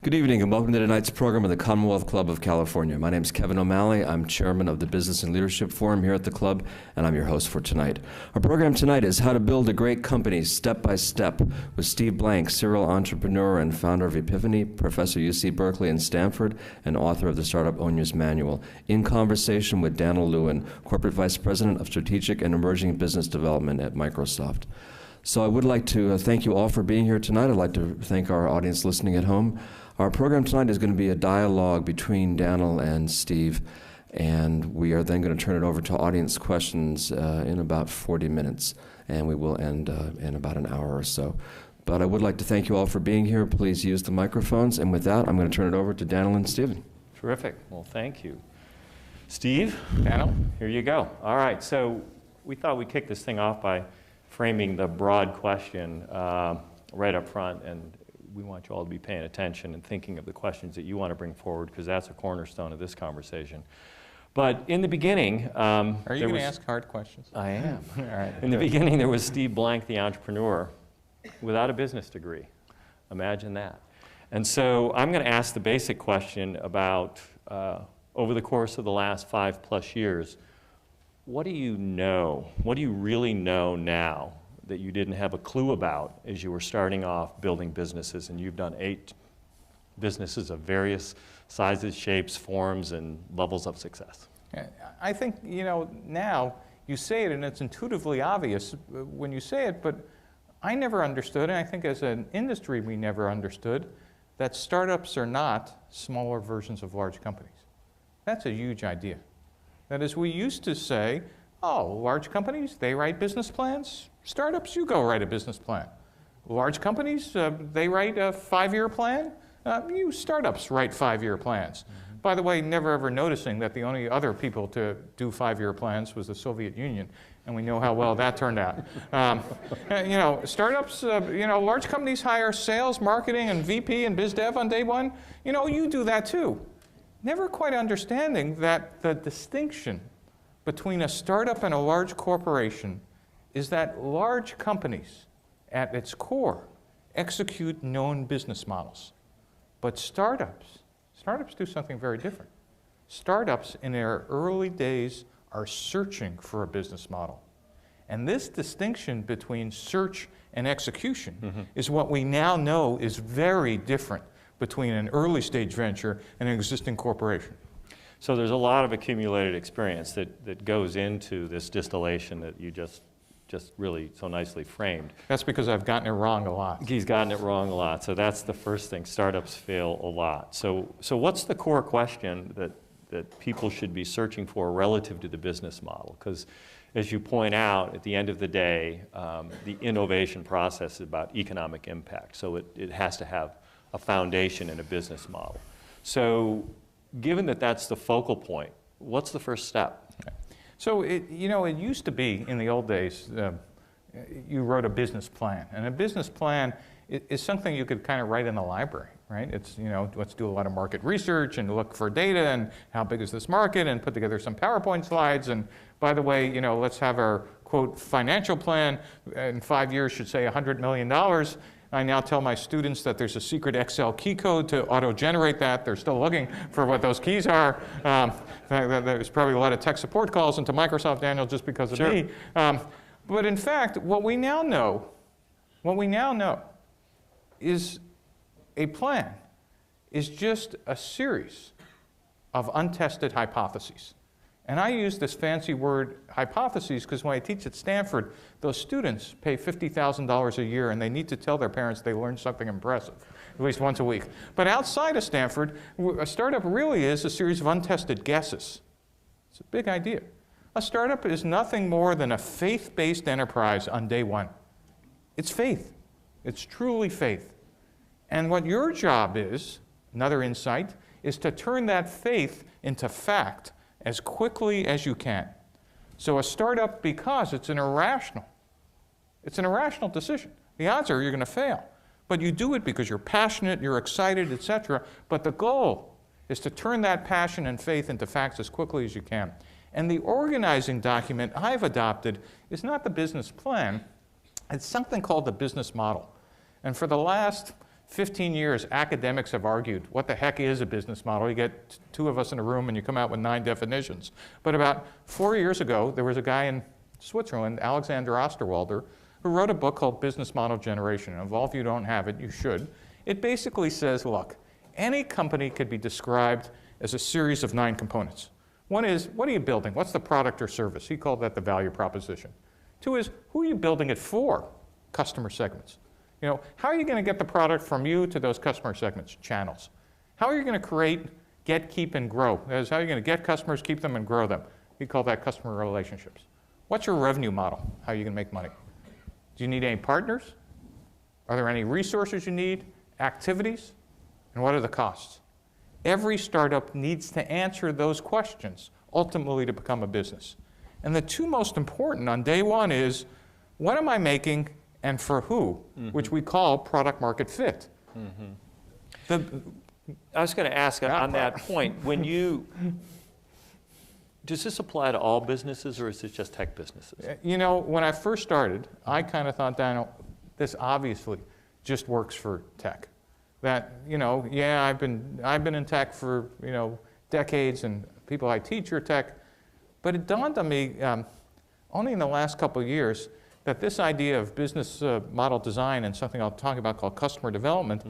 Good evening and welcome to tonight's program of the Commonwealth Club of California. My name is Kevin O'Malley. I'm chairman of the Business and Leadership Forum here at the club, and I'm your host for tonight. Our program tonight is How to Build a Great Company Step by Step with Steve Blank, serial entrepreneur and founder of Epiphany, professor UC Berkeley and Stanford, and author of the Startup Owner's Manual, in conversation with Daniel Lewin, corporate vice president of strategic and emerging business development at Microsoft. So I would like to thank you all for being here tonight. I'd like to thank our audience listening at home. Our program tonight is going to be a dialogue between Daniel and Steve, and we are then going to turn it over to audience questions in about 40 minutes, and we will end in about an hour or so. But I would like to thank you all for being here. Please use the microphones, and with that, I'm going to turn it over to Daniel and Stephen. Terrific. Well, thank you. Steve, Daniel, here you go. All right, so we thought we'd kick this thing off by framing the broad question right up front, and we want you all to be paying attention and thinking of the questions that you want to bring forward, because that's a cornerstone of this conversation. But in the beginning, are you going to ask hard questions? I am. All right. In the beginning, there was Steve Blank, the entrepreneur, without a business degree. Imagine that. And so I'm going to ask the basic question about, over the course of the last 5+ years, what do you know? What do you really know now that you didn't have a clue about as you were starting off building businesses? And you've done 8 businesses of various sizes, shapes, forms, and levels of success. I think, you know, now you say it and it's intuitively obvious when you say it, but I never understood, and I think as an industry we never understood, that startups are not smaller versions of large companies. That's a huge idea. That is, we used to say, oh, large companies, they write business plans. Startups, you go write a business plan. Large companies, they write a 5-year plan. You startups write 5-year plans. Mm-hmm. By the way, never ever noticing that the only other people to do 5-year plans was the Soviet Union, and we know how well that turned out. You know, startups, you know, large companies hire sales, marketing, and VP and biz dev on day one. You know, you do that too. Never quite understanding that the distinction between a startup and a large corporation is that large companies, at its core, execute known business models. But startups do something very different. Startups, in their early days, are searching for a business model. And this distinction between search and execution is what we now know is very different between an early stage venture and an existing corporation. So there's a lot of accumulated experience that goes into this distillation that you just really so nicely framed. That's because I've gotten it wrong a lot. He's gotten it wrong a lot. So that's the first thing. Startups fail a lot. So what's the core question that people should be searching for relative to the business model? Because as you point out, at the end of the day, the innovation process is about economic impact. So it has to have a foundation in a business model. So given that that's the focal point, what's the first step? Okay. So you know, it used to be in the old days, you wrote a business plan. And a business plan is something you could kind of write in the library, right? It's, you know, let's do a lot of market research and look for data and how big is this market and put together some PowerPoint slides. And by the way, you know, let's have our, quote, financial plan in 5 years should say $100 million. I now tell my students that there's a secret Excel key code to auto-generate that. They're still looking for what those keys are. There's probably a lot of tech support calls into Microsoft, Daniel, just because of me. But in fact, what we now know is a plan is just a series of untested hypotheses. And I use this fancy word hypotheses because when I teach at Stanford, those students pay $50,000 a year and they need to tell their parents they learned something impressive, at least once a week. But outside of Stanford, a startup really is a series of untested guesses. It's a big idea. A startup is nothing more than a faith-based enterprise on day one. It's faith. It's truly faith. And what your job is, another insight, is to turn that faith into fact as quickly as you can. So a startup, because it's an irrational decision. The odds are you're going to fail. But you do it because you're passionate, you're excited, etc. But the goal is to turn that passion and faith into facts as quickly as you can. And the organizing document I've adopted is not the business plan, it's something called the business model. And for the last 15 years, academics have argued, what the heck is a business model? You get two of us in a room and you come out with 9 definitions. But about 4 years ago, there was a guy in Switzerland, Alexander Osterwalder, who wrote a book called Business Model Generation. And if all of you don't have it, you should. It basically says, look, any company could be described as a series of 9 components. One is, what are you building? What's the product or service? He called that the value proposition. 2 is, who are you building it for? Customer segments. You know, how are you going to get the product from you to those customer segments? Channels. How are you going to create, get, keep, and grow? That is, how are you going to get customers, keep them, and grow them? We call that customer relationships. What's your revenue model? How are you going to make money? Do you need any partners? Are there any resources you need? Activities? And what are the costs? Every startup needs to answer those questions, ultimately to become a business. And the 2 most important on day 1 is, what am I making and for who, which we call product market fit. I was going to ask on that point, does this apply to all businesses or is it just tech businesses? You know, when I first started, I kind of thought, Daniel, this obviously just works for tech. That, you know, yeah, I've been in tech for, you know, decades and people I teach are tech. But it dawned on me only in the last couple of years that this idea of business model design and something I'll talk about called customer development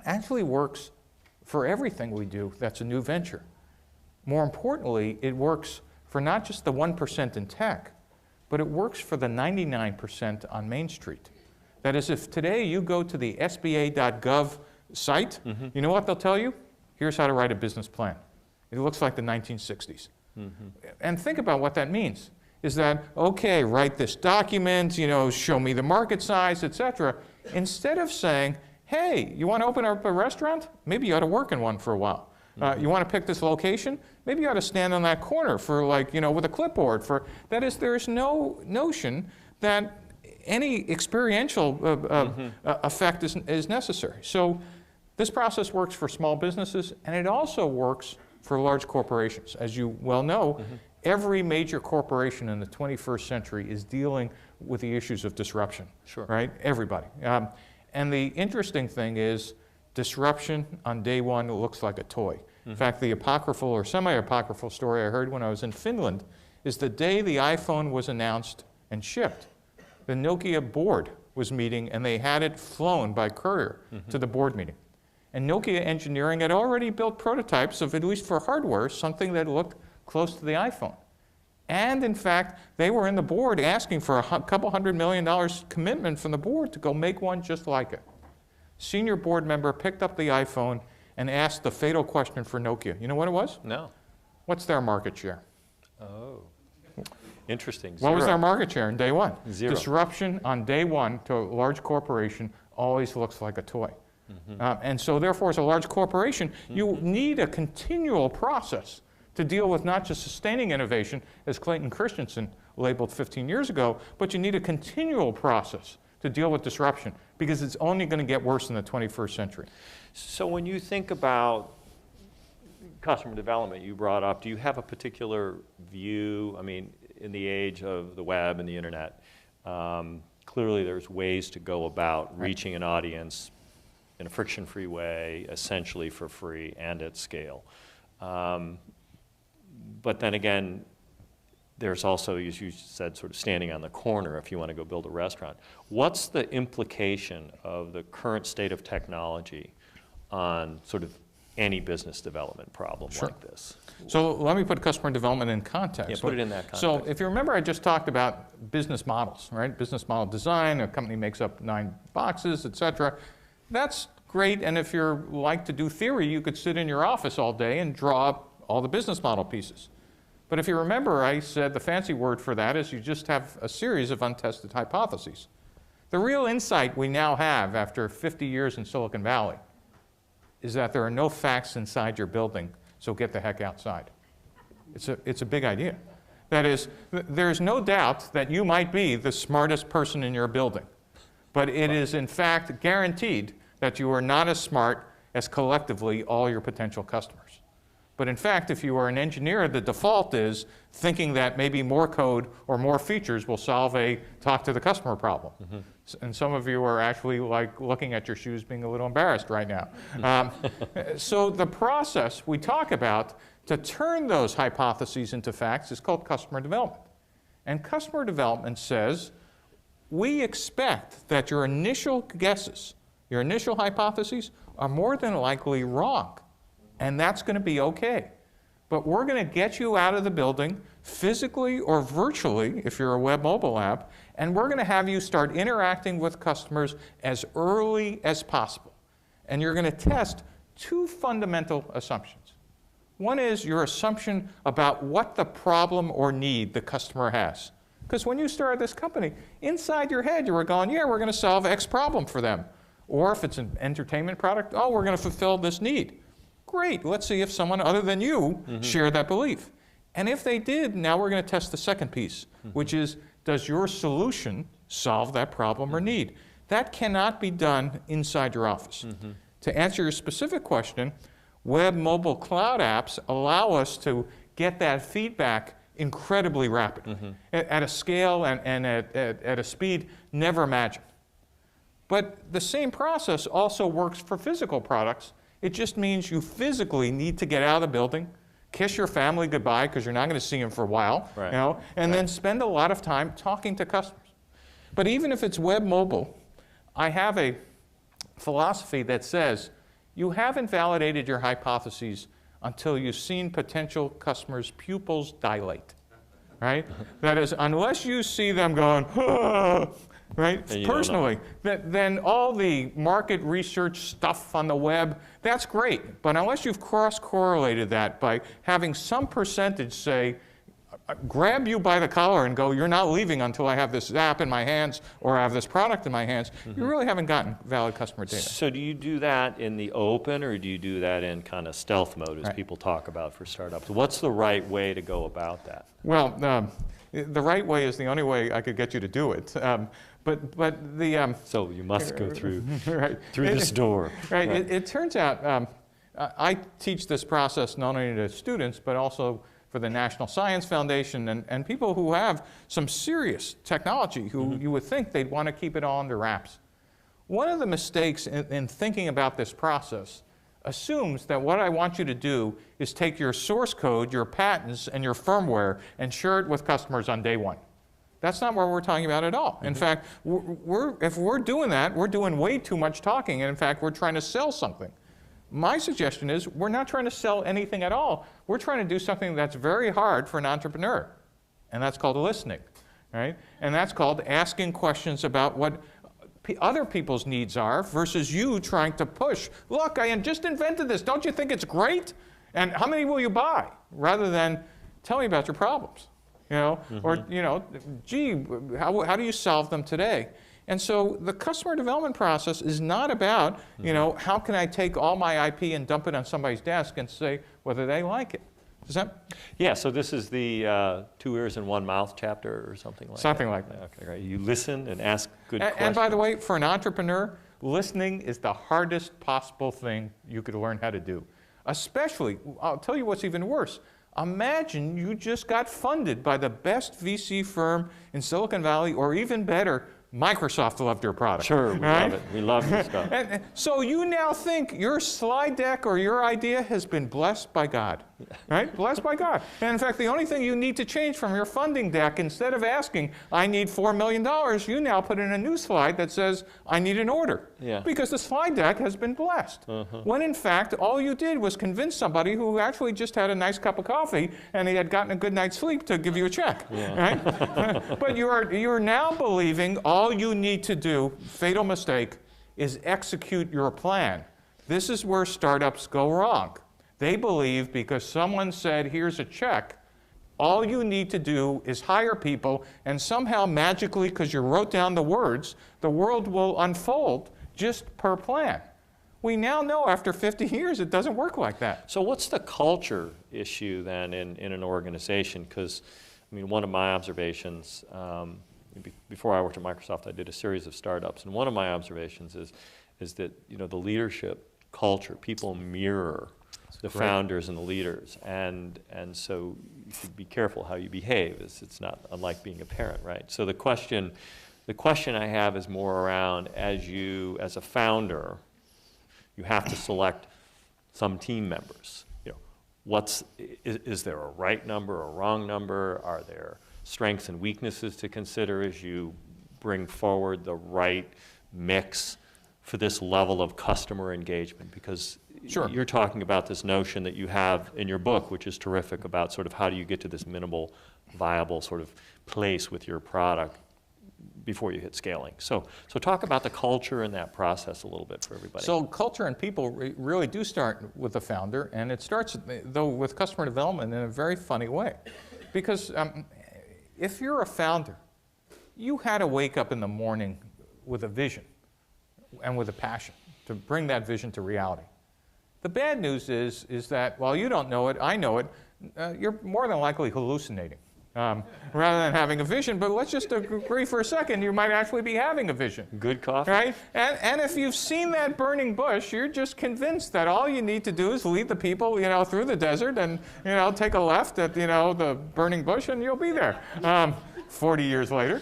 actually works for everything we do that's a new venture. More importantly, it works for not just the 1% in tech, but it works for the 99% on Main Street. That is, if today you go to the SBA.gov site, you know what they'll tell you? Here's how to write a business plan. It looks like the 1960s. And think about what that means. Is that, okay, write this document, you know, show me the market size, et cetera. Instead of saying, hey, you want to open up a restaurant? Maybe you ought to work in one for a while. You want to pick this location? Maybe you ought to stand on that corner for, like, you know, with a clipboard. That is, there's no notion that any experiential effect is necessary. So this process works for small businesses, and it also works for large corporations. As you well know, every major corporation in the 21st century is dealing with the issues of disruption, right? Everybody. And the interesting thing is disruption on day 1 looks like a toy. In fact, the apocryphal or semi-apocryphal story I heard when I was in Finland is the day the iPhone was announced and shipped, the Nokia board was meeting and they had it flown by courier to the board meeting. And Nokia engineering had already built prototypes of, at least for hardware, something that looked close to the iPhone. And in fact, they were in the board asking for a couple $100 million commitment from the board to go make one just like it. Senior board member picked up the iPhone and asked the fatal question for Nokia. You know what it was? No. What's their market share? Oh, interesting. What was their market share in day 1? 0. Disruption on day 1 to a large corporation always looks like a toy. And so therefore, as a large corporation, you need a continual process to deal with not just sustaining innovation, as Clayton Christensen labeled 15 years ago, but you need a continual process to deal with disruption because it's only going to get worse in the 21st century. So when you think about customer development you brought up, do you have a particular view? I mean, in the age of the web and the internet, clearly there's ways to go about reaching an audience in a friction-free way, essentially for free and at scale. But then again, there's also, as you said, sort of standing on the corner if you want to go build a restaurant. What's the implication of the current state of technology on sort of any business development problem like this? So let me put customer development in context. Yeah, put it in that context. So if you remember, I just talked about business models, right? Business model design, a company makes up 9 boxes, et cetera. That's great, and if you're like to do theory, you could sit in your office all day and draw up all the business model pieces. But if you remember, I said the fancy word for that is you just have a series of untested hypotheses. The real insight we now have after 50 years in Silicon Valley is that there are no facts inside your building, so get the heck outside. It's a big idea. That is, there's no doubt that you might be the smartest person in your building, but it is in fact guaranteed that you are not as smart as collectively all your potential customers. But in fact, if you are an engineer, the default is thinking that maybe more code or more features will solve a talk to the customer problem. And some of you are actually like looking at your shoes being a little embarrassed right now. So the process we talk about to turn those hypotheses into facts is called customer development. And customer development says, we expect that your initial guesses, your initial hypotheses, are more than likely wrong. And that's going to be okay. But we're going to get you out of the building physically or virtually, if you're a web mobile app, and we're going to have you start interacting with customers as early as possible. And you're going to test two fundamental assumptions. One is your assumption about what the problem or need the customer has. Because when you started this company, inside your head you were going, yeah, we're going to solve X problem for them. Or if it's an entertainment product, oh, we're going to fulfill this need. Great, let's see if someone other than you shared that belief. And if they did, now we're going to test the second piece, which is, does your solution solve that problem or need? That cannot be done inside your office. To answer your specific question, web, mobile, cloud apps allow us to get that feedback incredibly rapid, at a scale and at a speed never imagined. But the same process also works for physical products. It just means you physically need to get out of the building, kiss your family goodbye because you're not going to see them for a while, right. you know, and then spend a lot of time talking to customers. But even if it's web mobile, I have a philosophy that says you haven't validated your hypotheses until you've seen potential customers' pupils dilate, right? That is, unless you see them going, ah, right, personally, then all the market research stuff on the web, that's great. But unless you've cross-correlated that by having some percentage say, grab you by the collar and go, you're not leaving until I have this app in my hands or I have this product in my hands, you really haven't gotten valid customer data. So do you do that in the open, or do you do that in kind of stealth mode, as people talk about for startups? What's the right way to go about that? Well, the right way is the only way I could get you to do it. But the So you must go through right. through this door. Right. It turns out I teach this process not only to students but also for the National Science Foundation and people who have some serious technology who you would think they'd want to keep it all under wraps. One of the mistakes in thinking about this process assumes that what I want you to do is take your source code, your patents, and your firmware and share it with customers on day one. That's not what we're talking about at all. In fact, if we're doing that, we're doing way too much talking, and in fact, we're trying to sell something. My suggestion is we're not trying to sell anything at all. We're trying to do something that's very hard for an entrepreneur, and that's called listening, right? And that's called asking questions about what other people's needs are versus you trying to push, look, I just invented this, don't you think it's great? And how many will you buy? Rather than tell me about your problems, you know, or, you know, gee, how do you solve them today? And so the customer development process is not about, you know, how can I take all my IP and dump it on somebody's desk and say whether they like it. Does that? Yeah, so this is the 2 ears and 1 mouth chapter or something like that? Something like that. Okay, right. You listen and ask good questions. And by the way, for an entrepreneur, listening is the hardest possible thing you could learn how to do. Especially, I'll tell you what's even worse. Imagine you just got funded by the best VC firm in Silicon Valley, or even better, Microsoft loved your product. Sure, we love it. We love this stuff. And so you now think your slide deck or your idea has been blessed by God, right? Blessed by God. And in fact, the only thing you need to change from your funding deck, instead of asking, I need $4 million, you now put in a new slide that says, I need an order. Yeah. Because the slide deck has been blessed. When in fact, all you did was convince somebody who actually just had a nice cup of coffee and he had gotten a good night's sleep to give you a check, right? But you're now believing all you need to do, fatal mistake, is execute your plan. This is where startups go wrong. They believe because someone said, here's a check, all you need to do is hire people, and somehow magically, because you wrote down the words, the world will unfold just per plan. We now know after 50 years it doesn't work like that. So what's the culture issue then in an organization? Because, I mean, one of my observations, before I worked at Microsoft, I did a series of startups, and one of my observations is that, you know, the leadership culture, people mirror the great. founders and the leaders. And so you should be careful how you behave. It's not unlike being a parent, right? So the question I have is more around, as a founder, you have to select some team members. You know, is there a right number, a wrong number? Are there strengths and weaknesses to consider as you bring forward the right mix for this level of customer engagement? Because Sure. you're talking about this notion that you have in your book, which is terrific, about sort of how do you get to this minimal viable sort of place with your product before you hit scaling. So talk about the culture and that process a little bit for everybody. So culture and people really do start with the founder, and it starts, though, with customer development in a very funny way. Because if you're a founder, you had to wake up in the morning with a vision and with a passion to bring that vision to reality. The bad news is that while you don't know it, I know it, you're more than likely hallucinating rather than having a vision. But let's just agree for a second, you might actually be having a vision. Good coffee. Right? And if you've seen that burning bush, you're just convinced that all you need to do is lead the people, through the desert and, take a left at, the burning bush and you'll be there 40 years later.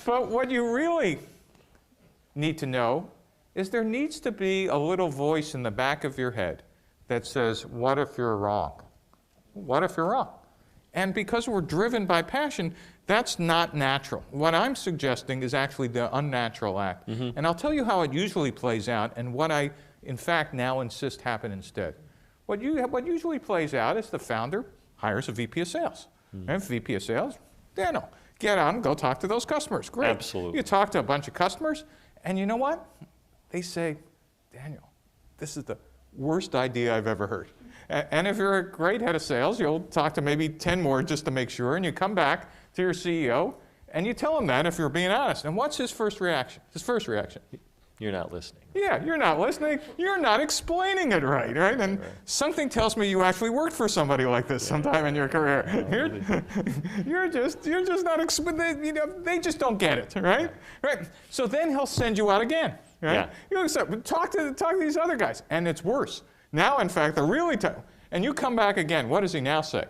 But what you really need to know is there needs to be a little voice in the back of your head that says, what if you're wrong? What if you're wrong? And because we're driven by passion, that's not natural. What I'm suggesting is actually the unnatural act. Mm-hmm. And I'll tell you how it usually plays out and what I, in fact, now insist happen instead. What usually plays out is the founder hires a VP of sales. Mm-hmm. And VP of sales, Daniel, get on, go talk to those customers. Great. Absolutely. You talk to a bunch of customers, and you know what? They say, Daniel, this is the worst idea I've ever heard. And if you're a great head of sales, you'll talk to maybe 10 more just to make sure, and you come back to your CEO, and you tell him that if you're being honest. And what's his first reaction? His first reaction? You're not listening. Yeah, you're not listening. You're not explaining it right? And right. Something tells me you actually worked for somebody like this sometime in your career. You're just not they just don't get it, right? Right. So then he'll send you out again, right? Yeah. Talk to these other guys, and it's worse. Now, in fact, they're really tough. And you come back again. What does he now say?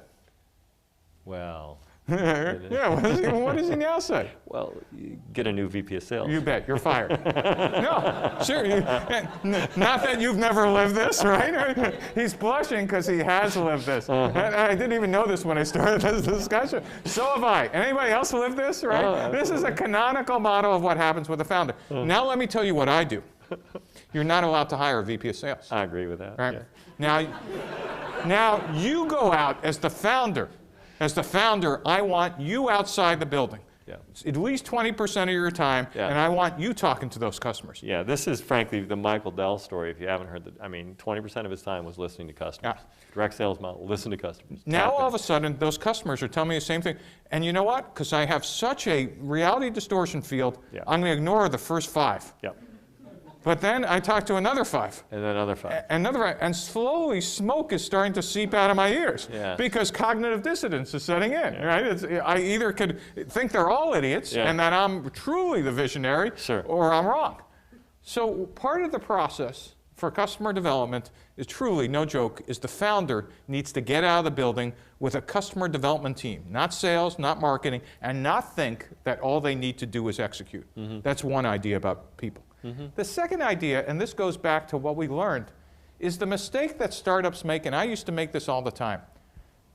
Well. Yeah, what does he now say? Well, you get a new VP of sales. You bet, you're fired. No, sure. Not that you've never lived this, right? He's blushing because he has lived this. I didn't even know this when I started this discussion. So have I. Anybody else lived this, right? This is a canonical model of what happens with a founder. Now let me tell you what I do. You're not allowed to hire a VP of sales. I agree with that. Right? Yeah. Now you go out as the founder. As the founder, I want you outside the building. Yeah. At least 20% of your time, and I want you talking to those customers. Yeah, this is frankly the Michael Dell story. If you haven't heard that, 20% of his time was listening to customers. Yeah. Direct sales model, listen to customers. Now all of a sudden, those customers are telling me the same thing. And you know what? Because I have such a reality distortion field, I'm going to ignore the first 5. Yep. But then I talk to another 5. And then another 5. Another 5. And slowly smoke is starting to seep out of my ears. Yeah. Because cognitive dissonance is setting in, right? I either could think they're all idiots and that I'm truly the visionary, or I'm wrong. So part of the process for customer development is truly, no joke, is the founder needs to get out of the building with a customer development team, not sales, not marketing, and not think that all they need to do is execute. Mm-hmm. That's one idea about people. Mm-hmm. The second idea, and this goes back to what we learned, is the mistake that startups make, and I used to make this all the time.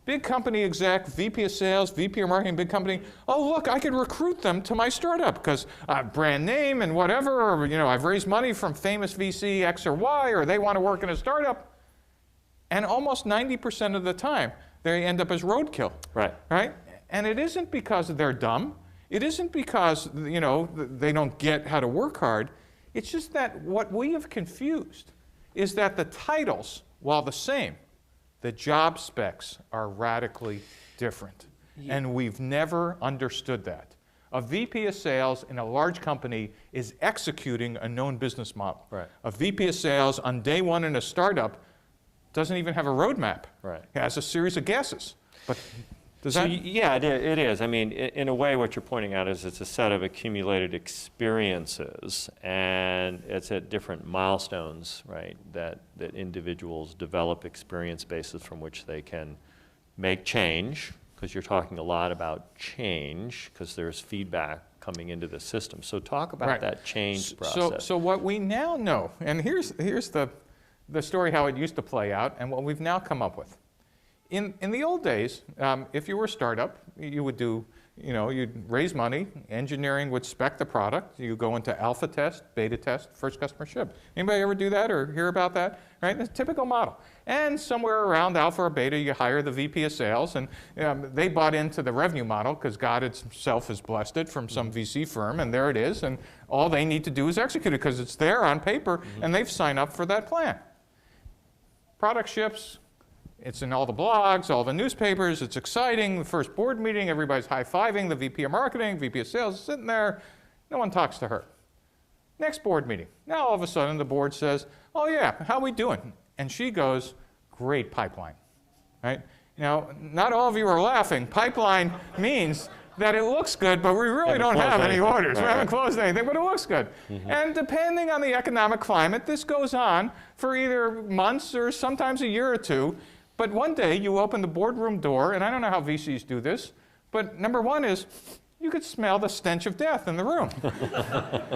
Big company exec, VP of sales, VP of marketing, big company, oh look, I could recruit them to my startup because brand name and whatever, or I've raised money from famous VC X or Y, or they want to work in a startup. And almost 90% of the time, they end up as roadkill. Right? And it isn't because they're dumb. It isn't because, they don't get how to work hard. It's just that what we have confused is that the titles, while the same, the job specs are radically different. Yeah. And we've never understood that. A VP of sales in a large company is executing a known business model. Right. A VP of sales on day one in a startup doesn't even have a roadmap. Right. It has a series of guesses. But Does So that? yeah, it is. I mean, in a way, what you're pointing out is it's a set of accumulated experiences, and it's at different milestones, right, that individuals develop experience bases from which they can make change, because you're talking a lot about change, because there's feedback coming into the system. So talk about Right. that change process. So what we now know, and here's the story how it used to play out and what we've now come up with. In the old days, if you were a startup, you would do, you'd raise money, engineering would spec the product, you go into alpha test, beta test, first customer ship. Anybody ever do that or hear about that? Right, it's a typical model. And somewhere around alpha or beta, you hire the VP of sales, and they bought into the revenue model because God himself has blessed it from some VC firm, and there it is, and all they need to do is execute it because it's there on paper, and they've signed up for that plan. Product ships. It's in all the blogs, all the newspapers, it's exciting, the first board meeting, everybody's high-fiving, the VP of marketing, VP of sales is sitting there, no one talks to her. Next board meeting, now all of a sudden the board says, oh yeah, how we doing? And she goes, great pipeline, right? Now, not all of you are laughing, pipeline means that it looks good, but we really don't have any orders. We haven't closed anything, but it looks good. And depending on the economic climate, this goes on for either months or sometimes a year or two. But one day you open the boardroom door, and I don't know how VCs do this, but number one is you could smell the stench of death in the room.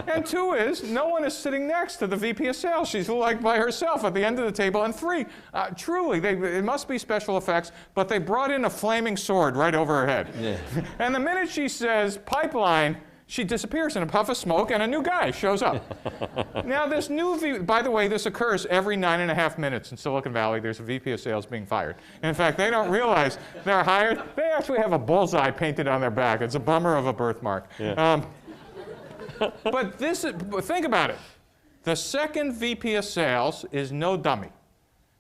And two is no one is sitting next to the VP of sales. She's like by herself at the end of the table. And three, truly, it must be special effects, but they brought in a flaming sword right over her head. Yeah. And the minute she says pipeline, she disappears in a puff of smoke, and a new guy shows up. Now, this new by the way, this occurs every 9.5 minutes in Silicon Valley. There's a VP of sales being fired. And in fact, they don't realize they're hired. They actually have a bullseye painted on their back. It's a bummer of a birthmark. Yeah. But think about it. The second VP of sales is no dummy.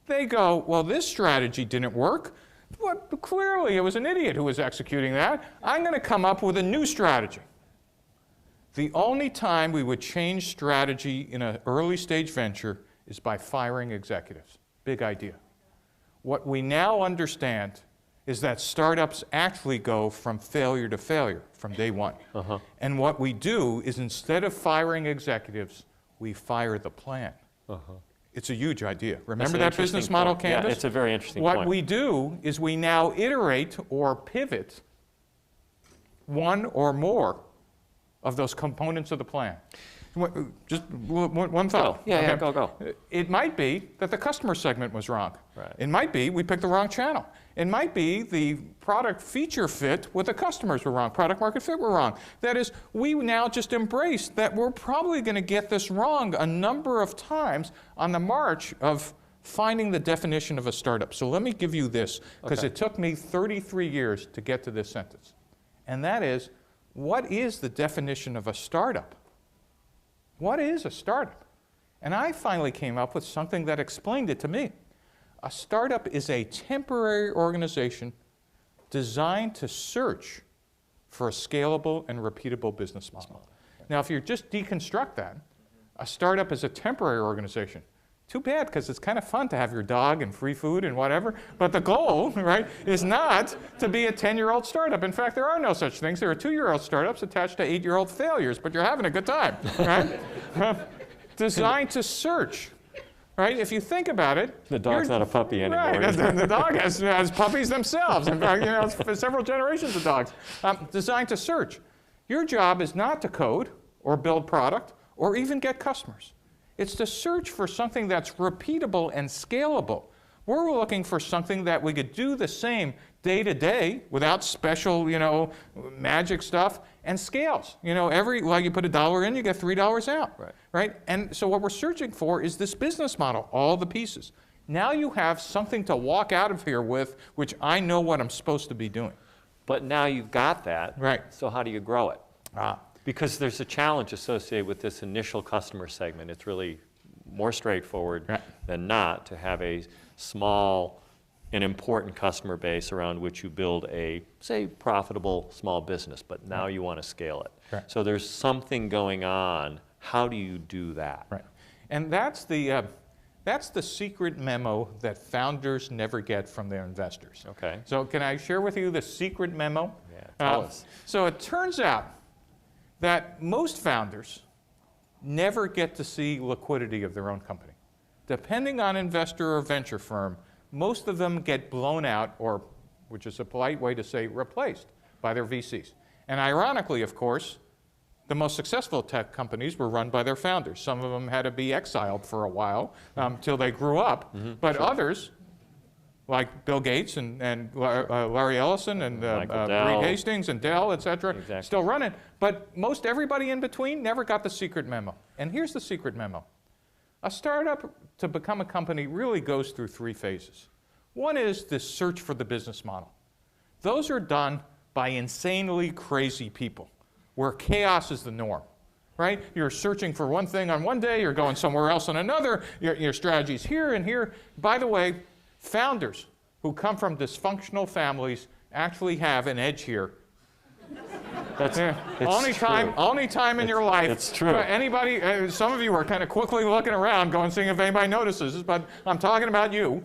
They go, well, this strategy didn't work. Well, clearly, it was an idiot who was executing that. I'm going to come up with a new strategy. The only time we would change strategy in an early stage venture is by firing executives. Big idea. What we now understand is that startups actually go from failure to failure from day one. And what we do is instead of firing executives, we fire the plan. It's a huge idea. Remember that business model, Candace? Yeah, it's a very interesting point. What we do is we now iterate or pivot one or more of those components of the plan. Just one thought. Yeah, go. It might be that the customer segment was wrong. Right. It might be we picked the wrong channel. It might be the product feature fit with the customers were wrong. Product market fit were wrong. That is, we now just embrace that we're probably going to get this wrong a number of times on the march of finding the definition of a startup. So let me give you this, because it took me 33 years to get to this sentence. And that is, what is the definition of a startup? What is a startup? And I finally came up with something that explained it to me. A startup is a temporary organization designed to search for a scalable and repeatable business model. Now, if you just deconstruct that, a startup is a temporary organization. Too bad, because it's kind of fun to have your dog and free food and whatever. But the goal, right, is not to be a 10-year-old startup. In fact, there are no such things. There are 2-year-old startups attached to 8-year-old failures, but you're having a good time, right? Designed to search, right? If you think about it. The dog's not a puppy anymore. Right, the dog has puppies themselves. In fact, it's several generations of dogs. Designed to search. Your job is not to code or build product or even get customers. It's to search for something that's repeatable and scalable. We're looking for something that we could do the same day to day without special, magic stuff, and scales. You put $1 in, you get $3 out, right? And so what we're searching for is this business model, all the pieces. Now you have something to walk out of here with, which I know what I'm supposed to be doing. But now you've got that. Right. So how do you grow it? Because there's a challenge associated with this initial customer segment. It's really more straightforward than not to have a small and important customer base around which you build a, say, profitable small business, but now you want to scale it. So there's something going on. How do you do that? Right. And that's the That's the secret memo that founders never get from their investors. Okay. So can I share with you the secret memo? Yeah, tell us. So it turns out that most founders never get to see liquidity of their own company. Depending on investor or venture firm, most of them get blown out, or, which is a polite way to say, replaced by their VCs. And ironically, of course, the most successful tech companies were run by their founders. Some of them had to be exiled for a while till they grew up. But others, like Bill Gates and Larry Ellison and Reed Hastings and Dell, et cetera, still running. But most everybody in between never got the secret memo. And here's the secret memo. A startup to become a company really goes through 3 phases. One is this search for the business model. Those are done by insanely crazy people, where chaos is the norm, right? You're searching for one thing on one day, you're going somewhere else on another, your strategy's here and here. By the way, founders who come from dysfunctional families actually have an edge here. That's only time in your life. It's true. Anybody, some of you are kind of quickly looking around, going, seeing if anybody notices, but I'm talking about you.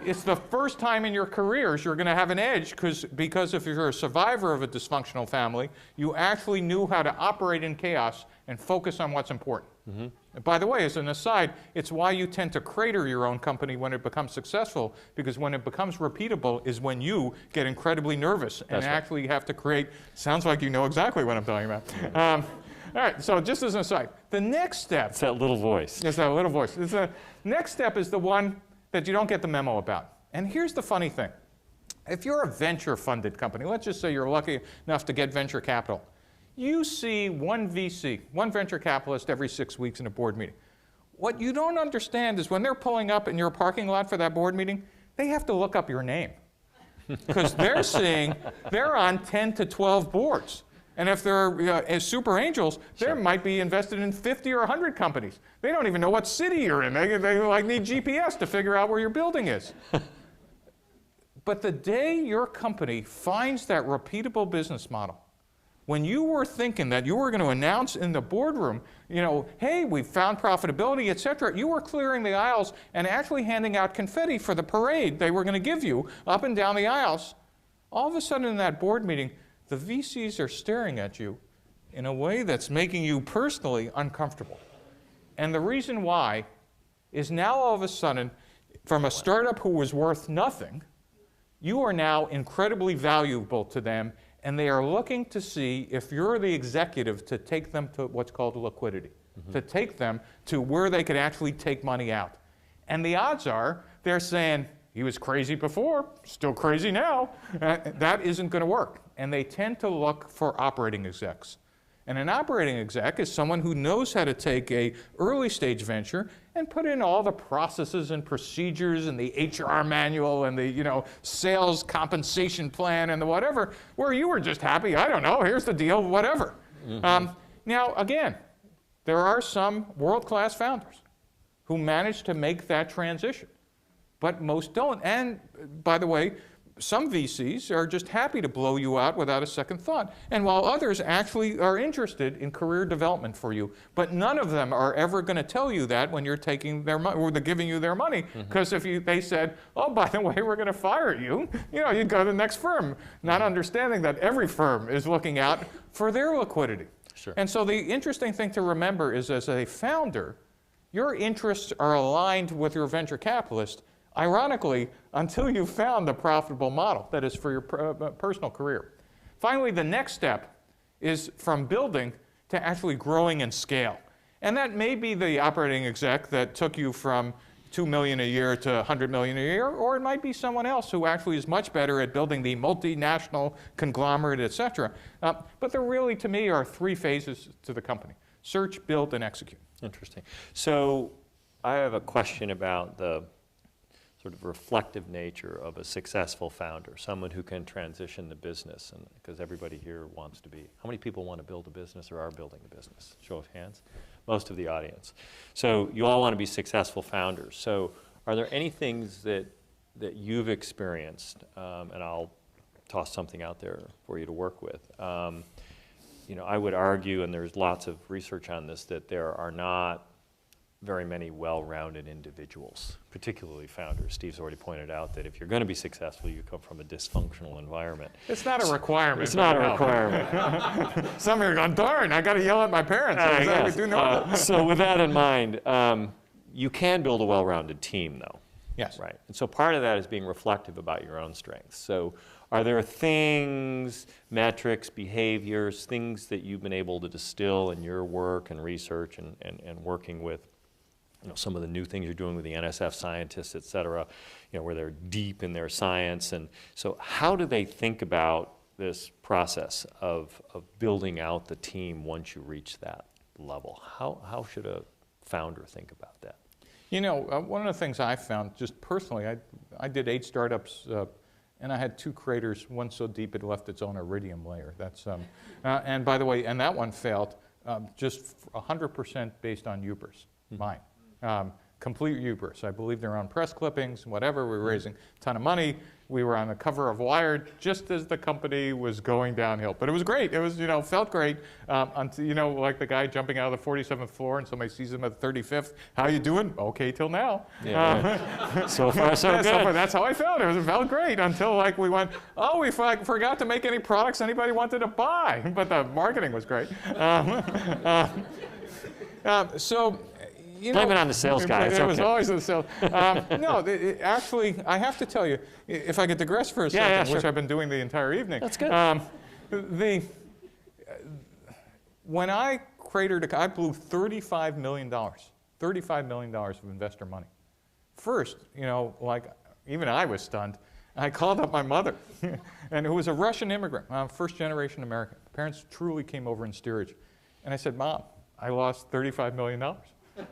It's the first time in your careers you're going to have an edge because if you're a survivor of a dysfunctional family, you actually knew how to operate in chaos and focus on what's important. And by the way, as an aside, it's why you tend to crater your own company when it becomes successful, because when it becomes repeatable is when you get incredibly nervous and actually have to create, sounds like you know exactly what I'm talking about. All right, so just as an aside, the next step. It's that little voice. It's that little voice. The next step is the one that you don't get the memo about. And here's the funny thing. If you're a venture-funded company, let's just say you're lucky enough to get venture capital, you see one VC, one venture capitalist every 6 weeks in a board meeting. What you don't understand is when they're pulling up in your parking lot for that board meeting, they have to look up your name. Because they're on 10 to 12 boards. And if they're super angels, they might be invested in 50 or 100 companies. They don't even know what city you're in. They like need GPS to figure out where your building is. But the day your company finds that repeatable business model, when you were thinking that you were going to announce in the boardroom, hey, we've found profitability, et cetera, you were clearing the aisles and actually handing out confetti for the parade they were going to give you up and down the aisles. All of a sudden in that board meeting, the VCs are staring at you in a way that's making you personally uncomfortable. And the reason why is now all of a sudden, from a startup who was worth nothing, you are now incredibly valuable to them, and they are looking to see if you're the executive to take them to what's called liquidity, to take them to where they could actually take money out. And the odds are they're saying, he was crazy before, still crazy now. That isn't going to work. And they tend to look for operating execs. And an operating exec is someone who knows how to take a early stage venture and put in all the processes and procedures and the HR manual and the sales compensation plan and the whatever, where you were just happy, I don't know, here's the deal, whatever. Now, again, there are some world-class founders who manage to make that transition. But most don't. And by the way, some VCs are just happy to blow you out without a second thought. And while others actually are interested in career development for you, but none of them are ever going to tell you that when you're taking their money, or they're giving you their money. Because if they said, oh, by the way, we're going to fire you, you'd go to the next firm, not understanding that every firm is looking out for their liquidity. Sure. And so the interesting thing to remember is, as a founder, your interests are aligned with your venture capitalist, ironically, until you've found the profitable model that is for your personal career. Finally, the next step is from building to actually growing and scale. And that may be the operating exec that took you from $2 million a year to $100 million a year, or it might be someone else who actually is much better at building the multinational conglomerate, et cetera. But there really, to me, are 3 phases to the company: search, build, and execute. Interesting. So I have a question about the sort of reflective nature of a successful founder, someone who can transition the business, and because everybody here wants to be. How many people want to build a business or are building a business? Show of hands. Most of the audience. So you all want to be successful founders. So are there any things that you've experienced, and I'll toss something out there for you to work with. I would argue, and there's lots of research on this, that there are not very many well-rounded individuals, particularly founders. Steve's already pointed out that if you're going to be successful, you come from a dysfunctional environment. It's not a requirement. It's not a requirement. Some of you are going, darn, I got to yell at my parents. So with that in mind, you can build a well-rounded team, though. Yes. Right. And so part of that is being reflective about your own strengths. So are there things, metrics, behaviors, things that you've been able to distill in your work and research and working with, you know, some of the new things you're doing with the NSF scientists, et cetera, you know, where they're deep in their science. And so how do they think about this process of building out the team once you reach that level? How should a founder think about that? You know, one of the things I found, just personally, I did 8 startups, and I had 2 craters, one so deep it left its own iridium layer. That's, and by the way, and that one failed just 100% based on hubris, mine. Complete hubris. I believe they're on press clippings, whatever. We were raising a ton of money. We were on the cover of Wired just as the company was going downhill. But it was great. It was, you know, felt great. Until, you know, like the guy jumping out of the 47th floor and somebody sees him at the 35th. How you doing? Okay, till now. Yeah, so far, so good. So far, that's how I felt. It felt great until like we went, oh, we forgot to make any products anybody wanted to buy. But the marketing was great. So. You know, blame it on the sales guy. It was always the sales. No, actually, I have to tell you, if I could digress for a second, sure. which I've been doing the entire evening. That's good. When I cratered, I blew $35 million of investor money. First, you know, like even I was stunned. I called up my mother, and who was a Russian immigrant, first-generation American. Parents truly came over in steerage. And I said, Mom, I lost $35 million. So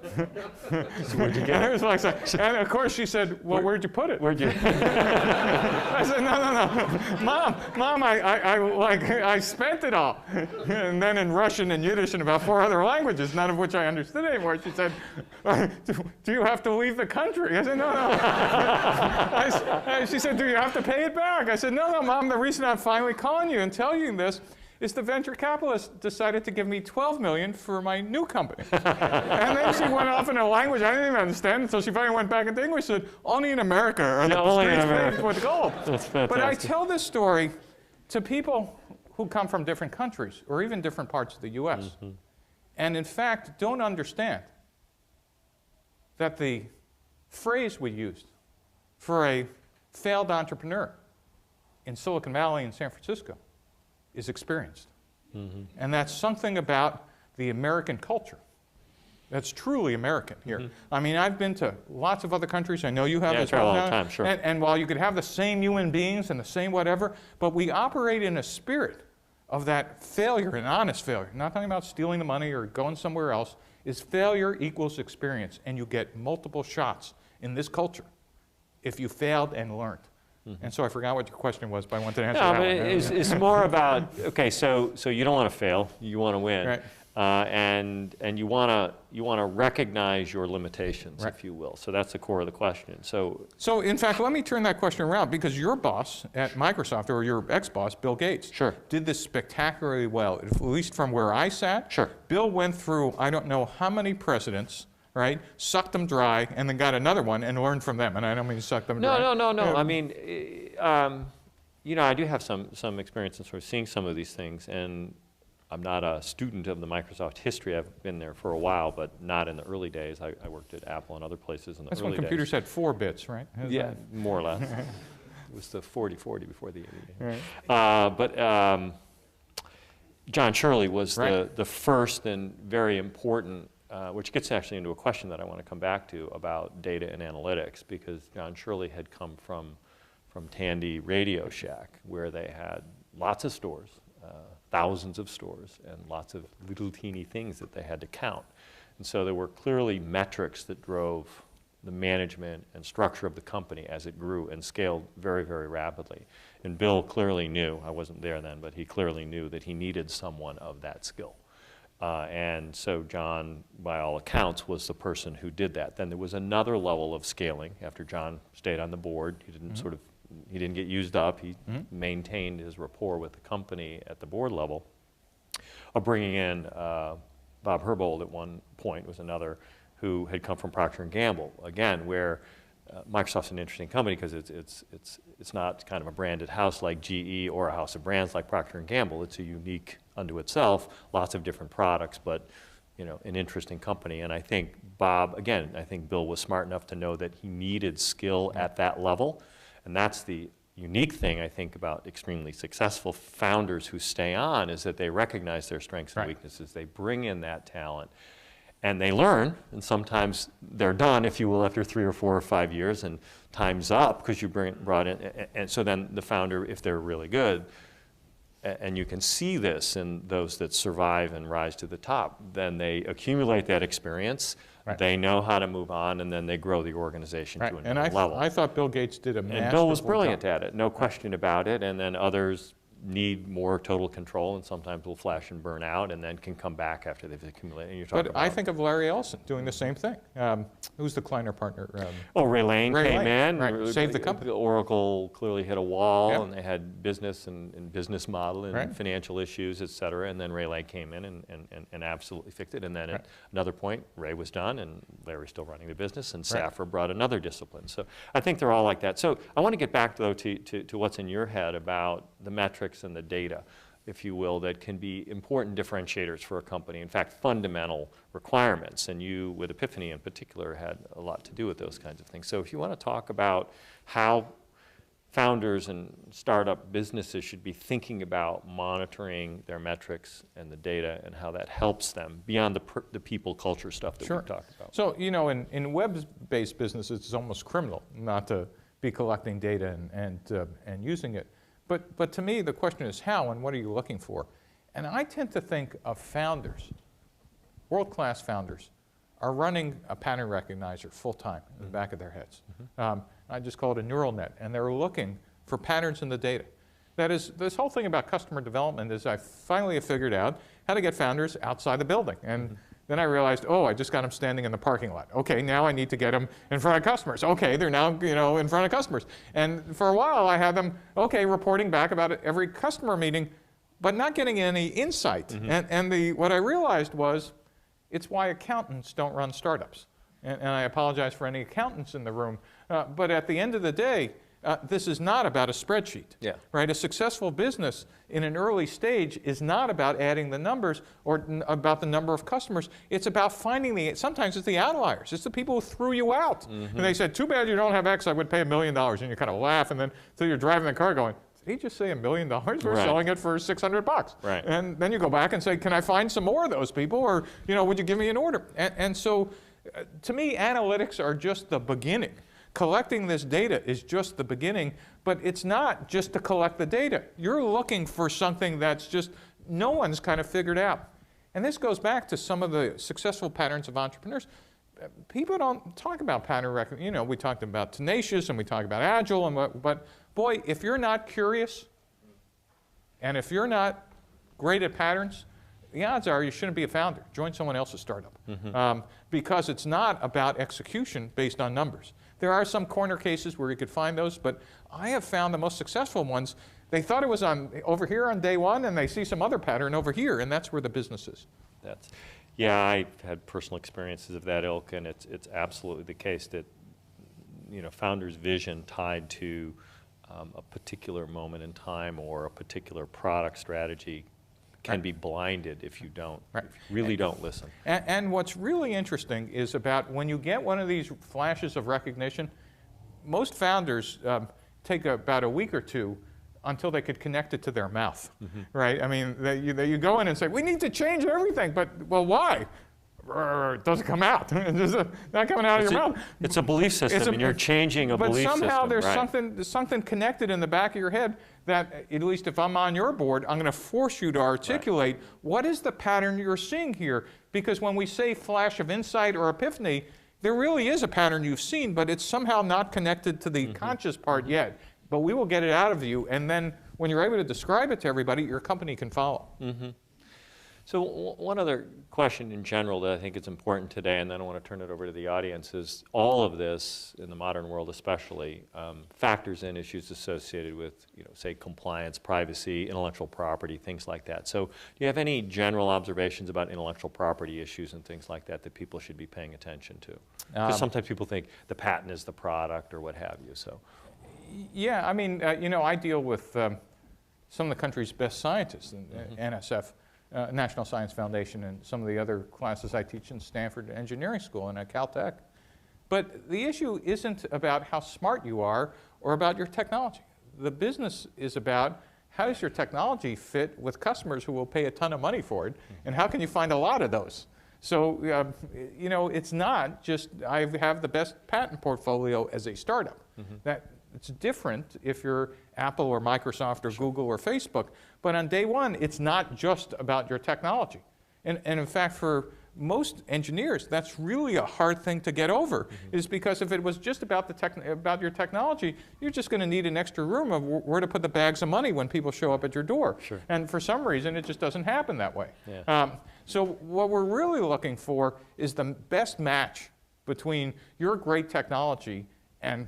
where'd you get it? It was like, and of course she said, well, where'd you put it? Where'd you? I said, no. Mom, I spent it all. And then in Russian and Yiddish and about 4 other languages, none of which I understood anymore, she said, do you have to leave the country? I said, no. She said, do you have to pay it back? I said, no, Mom, the reason I'm finally calling you and telling you this is the venture capitalist decided to give me $12 million for my new company. And then she went off in a language I didn't even understand until she finally went back into English and said, only in America are the streets paved with gold. That's fantastic. But I tell this story to people who come from different countries or even different parts of the US. Mm-hmm. And in fact, don't understand that the phrase we used for a failed entrepreneur in Silicon Valley and San Francisco is experienced. Mm-hmm. And that's something about the American culture that's truly American here. Mm-hmm. I mean, I've been to lots of other countries. I know you have as well. All the time, sure. And while you could have the same human beings and the same whatever, but we operate in a spirit of that failure, an honest failure. I'm not talking about stealing the money or going somewhere else. Is failure equals experience, and you get multiple shots in this culture if you failed and learned. Mm-hmm. And so I forgot what your question was, but I wanted to answer that one. It's more about, okay, so you don't want to fail, you want to win. Right. And you want to recognize your limitations, right. if you will. So that's the core of the question. So in fact, let me turn that question around, because your boss at Microsoft, or your ex-boss, Bill Gates, sure. did this spectacularly well, at least from where I sat. Sure. Bill went through, I don't know how many presidents, right? Sucked them dry, and then got another one and learned from them. And I don't mean suck them dry. No. I mean, you know, I do have some experience in sort of seeing some of these things, and I'm not a student of the Microsoft history. I've been there for a while, but not in the early days. I worked at Apple and other places in the That's early when computers days. had 4 bits, right? Yeah, more or less. It was the 4040 before the 80. Right. But John Shirley was right. the first and very important, which gets actually into a question that I want to come back to about data and analytics, because John Shirley had come from Tandy Radio Shack, where they had lots of stores, thousands of stores, and lots of little teeny things that they had to count. And so there were clearly metrics that drove the management and structure of the company as it grew and scaled very, very rapidly. And Bill clearly knew, I wasn't there then, but he clearly knew that he needed someone of that skill. And so John, by all accounts, was the person who did that. Then there was another level of scaling after John stayed on the board. He didn't mm-hmm. He didn't get used up. He mm-hmm. maintained his rapport with the company at the board level. Of bringing in Bob Herbold at one point was another who had come from Procter & Gamble, again, where Microsoft's an interesting company because it's not kind of a branded house like GE or a house of brands like Procter & Gamble. It's a unique unto itself, lots of different products, but an interesting company. And I think Bob, again, I think Bill was smart enough to know that he needed skill at that level. And that's the unique thing, I think, about extremely successful founders who stay on, is that they recognize their strengths and weaknesses. They bring in that talent. And they learn, and sometimes they're done, if you will, after 3 or 4 or 5 years, and time's up because you brought in. And so then the founder, if they're really good, and you can see this in those that survive and rise to the top, then they accumulate that experience, they know how to move on, and then they grow the organization to another level. I thought Bill Gates did a masterful And Bill was job. brilliant at it, no question about it, and then others need more total control and sometimes will flash and burn out and then can come back after they've accumulated. And you're talking But I think of Larry Ellison doing the same thing. Who's the Kleiner partner? Ray Lane came in. Right. Saved the company. Oracle clearly hit a wall, Yep. and they had business and business model and financial issues, et cetera. And then Ray Lane came in and absolutely fixed it. And then at another point, Ray was done, and Larry's still running the business, and Safra brought another discipline. So I think they're all like that. So I want to get back, though, to what's in your head about the metrics and the data, if you will, that can be important differentiators for a company. In fact, fundamental requirements. And you, with Epiphany in particular, had a lot to do with those kinds of things. So if you want to talk about how founders and startup businesses should be thinking about monitoring their metrics and the data and how that helps them beyond the people culture stuff that we've talked about. So, in web-based businesses, it's almost criminal not to be collecting data and using it. But to me, the question is how and what are you looking for? And I tend to think of founders, world-class founders, are running a pattern recognizer full-time in the back of their heads. I just call it a neural net, and they're looking for patterns in the data. That is, this whole thing about customer development is I finally have figured out how to get founders outside the building. And then I realized, oh, I just got them standing in the parking lot. Okay, now I need to get them in front of customers. Okay, they're now in front of customers. And for a while, I had them, reporting back about every customer meeting, but not getting any insight. And what I realized was, it's why accountants don't run startups. And I apologize for any accountants in the room. But at the end of the day, this is not about a spreadsheet, right? A successful business in an early stage is not about adding the numbers or about the number of customers. It's about finding sometimes it's the outliers. It's the people who threw you out. And they said, too bad you don't have X, I would pay $1 million. And you kind of laugh, and then so you're driving the car going, did he just say $1 million? We're selling it for $600. Right. And then you go back and say, can I find some more of those people? Or, would you give me an order? And so, to me, analytics are just the beginning. Collecting this data is just the beginning, but it's not just to collect the data. You're looking for something that's just no one's kind of figured out. And this goes back to some of the successful patterns of entrepreneurs. People don't talk about pattern recognition. We talked about tenacious and we talked about agile, but boy, if you're not curious and if you're not great at patterns, the odds are you shouldn't be a founder. Join someone else's startup. Because it's not about execution based on numbers. There are some corner cases where you could find those, but I have found the most successful ones, they thought it was over here on day one, and they see some other pattern over here, and that's where the business is. Yeah, I've had personal experiences of that ilk, and it's absolutely the case that founders' vision tied to a particular moment in time or a particular product strategy can be blinded if you don't, if you really don't listen. And what's really interesting is about when you get one of these flashes of recognition, most founders take about a week or two until they could connect it to their mouth, right? I mean, you go in and say, we need to change everything, but, well, why? It doesn't come out. It's not coming out of your mouth. It's a belief system, and you're changing a belief system. But somehow there's something connected in the back of your head that, at least if I'm on your board, I'm going to force you to articulate what is the pattern you're seeing here. Because when we say flash of insight or epiphany, there really is a pattern you've seen, but it's somehow not connected to the conscious part yet. But we will get it out of you, and then when you're able to describe it to everybody, your company can follow. So one other question in general that I think is important today, and then I want to turn it over to the audience, is all of this, in the modern world especially, factors in issues associated with, say, compliance, privacy, intellectual property, things like that. So do you have any general observations about intellectual property issues and things like that that people should be paying attention to? Because sometimes people think the patent is the product or what have you. So, yeah, I mean, I deal with some of the country's best scientists, NSF. National Science Foundation, and some of the other classes I teach in Stanford Engineering School and at Caltech. But the issue isn't about how smart you are or about your technology. The business is about how does your technology fit with customers who will pay a ton of money for it, and how can you find a lot of those? So, it's not just I have the best patent portfolio as a startup. It's different if you're Apple or Microsoft or Google or Facebook, but on day one, it's not just about your technology. And in fact, for most engineers, that's really a hard thing to get over, is because if it was just about about your technology, you're just going to need an extra room of where to put the bags of money when people show up at your door. Sure. And for some reason, it just doesn't happen that way. Yeah. So what we're really looking for is the best match between your great technology and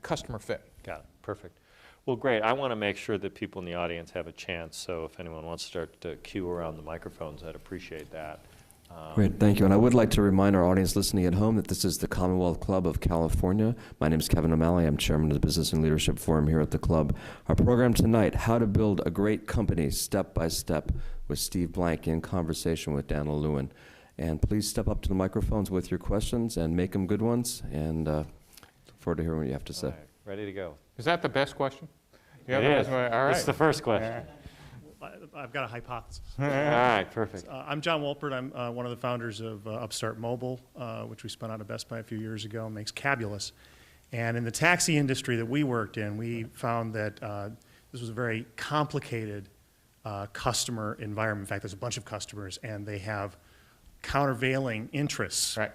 customer fit. Got it. Perfect. Well, great. I want to make sure that people in the audience have a chance, so if anyone wants to start to queue around the microphones, I'd appreciate that. Great, thank you. And I would like to remind our audience listening at home that this is the Commonwealth Club of California. My name is Kevin O'Malley. I'm chairman of the Business and Leadership Forum here at the club. Our program tonight, How to Build a Great Company Step by Step, with Steve Blank in conversation with Daniel Lewin. And please step up to the microphones with your questions and make them good ones. And look forward to hearing what you have to say. All right, ready to go. Is that the best question? It is. All right. It's the first question. I've got a hypothesis. All right, perfect. I'm John Wolpert. I'm one of the founders of Upstart Mobile, which we spun out of Best Buy a few years ago, makes Cabulous. And in the taxi industry that we worked in, we found that this was a very complicated customer environment. In fact, there's a bunch of customers, and they have countervailing interests. Right.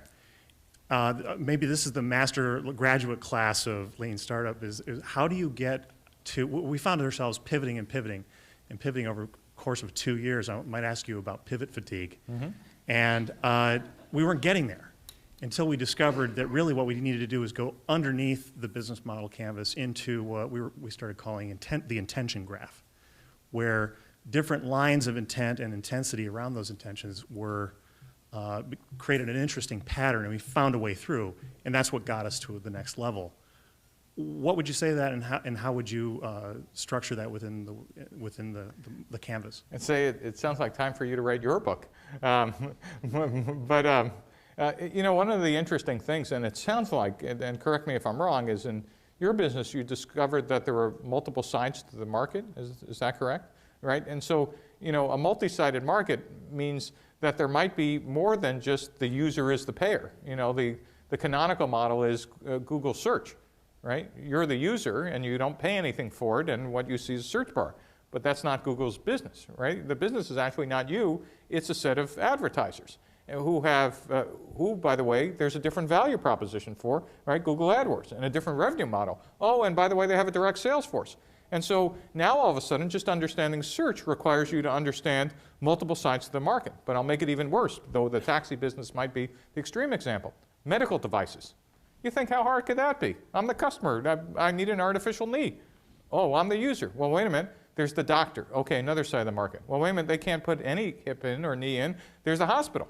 Maybe this is the master graduate class of Lean Startup, is how do you get to, we found ourselves pivoting over the course of 2 years. I might ask you about pivot fatigue. And we weren't getting there until we discovered that really what we needed to do is go underneath the business model canvas into what we started calling the intention graph, where different lines of intent and intensity around those intentions were created an interesting pattern, and we found a way through, and that's what got us to the next level. What would you say to that, and how would you structure that within the canvas? I'd say it sounds like time for you to write your book. But one of the interesting things, and it sounds like, and correct me if I'm wrong, is in your business you discovered that there were multiple sides to the market. Is that correct? Right? And so, a multi-sided market means that there might be more than just the user is the payer. The canonical model is Google search. Right? You're the user and you don't pay anything for it, and what you see is a search bar. But that's not Google's business, right? The business is actually not you, it's a set of advertisers who by the way, there's a different value proposition for, right? Google AdWords, and a different revenue model. Oh, and by the way, they have a direct sales force. And so now all of a sudden, just understanding search requires you to understand multiple sides of the market. But I'll make it even worse, though the taxi business might be the extreme example. Medical devices. You think, how hard could that be? I'm the customer. I need an artificial knee. Oh, I'm the user. Well, wait a minute. There's the doctor. Okay, another side of the market. Well, wait a minute. They can't put any hip in or knee in. There's the hospital.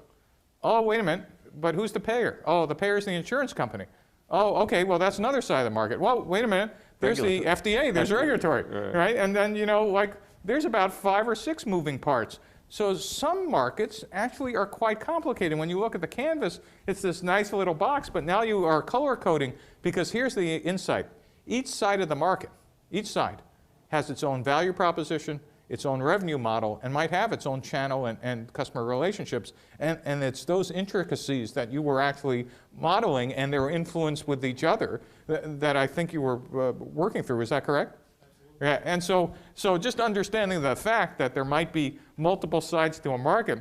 Oh, wait a minute. But who's the payer? Oh, the payer's the insurance company. Oh, okay. Well, that's another side of the market. Well, wait a minute. There's the FDA. There's regulatory. Right? And then, there's about 5 or 6 moving parts. So some markets actually are quite complicated. When you look at the canvas, it's this nice little box, but now you are color coding, because here's the insight. Each side of the market, each side, has its own value proposition, its own revenue model, and might have its own channel and customer relationships. And it's those intricacies that you were actually modeling and their influence with each other that I think you were working through. Is that correct? Yeah, and so just understanding the fact that there might be multiple sides to a market,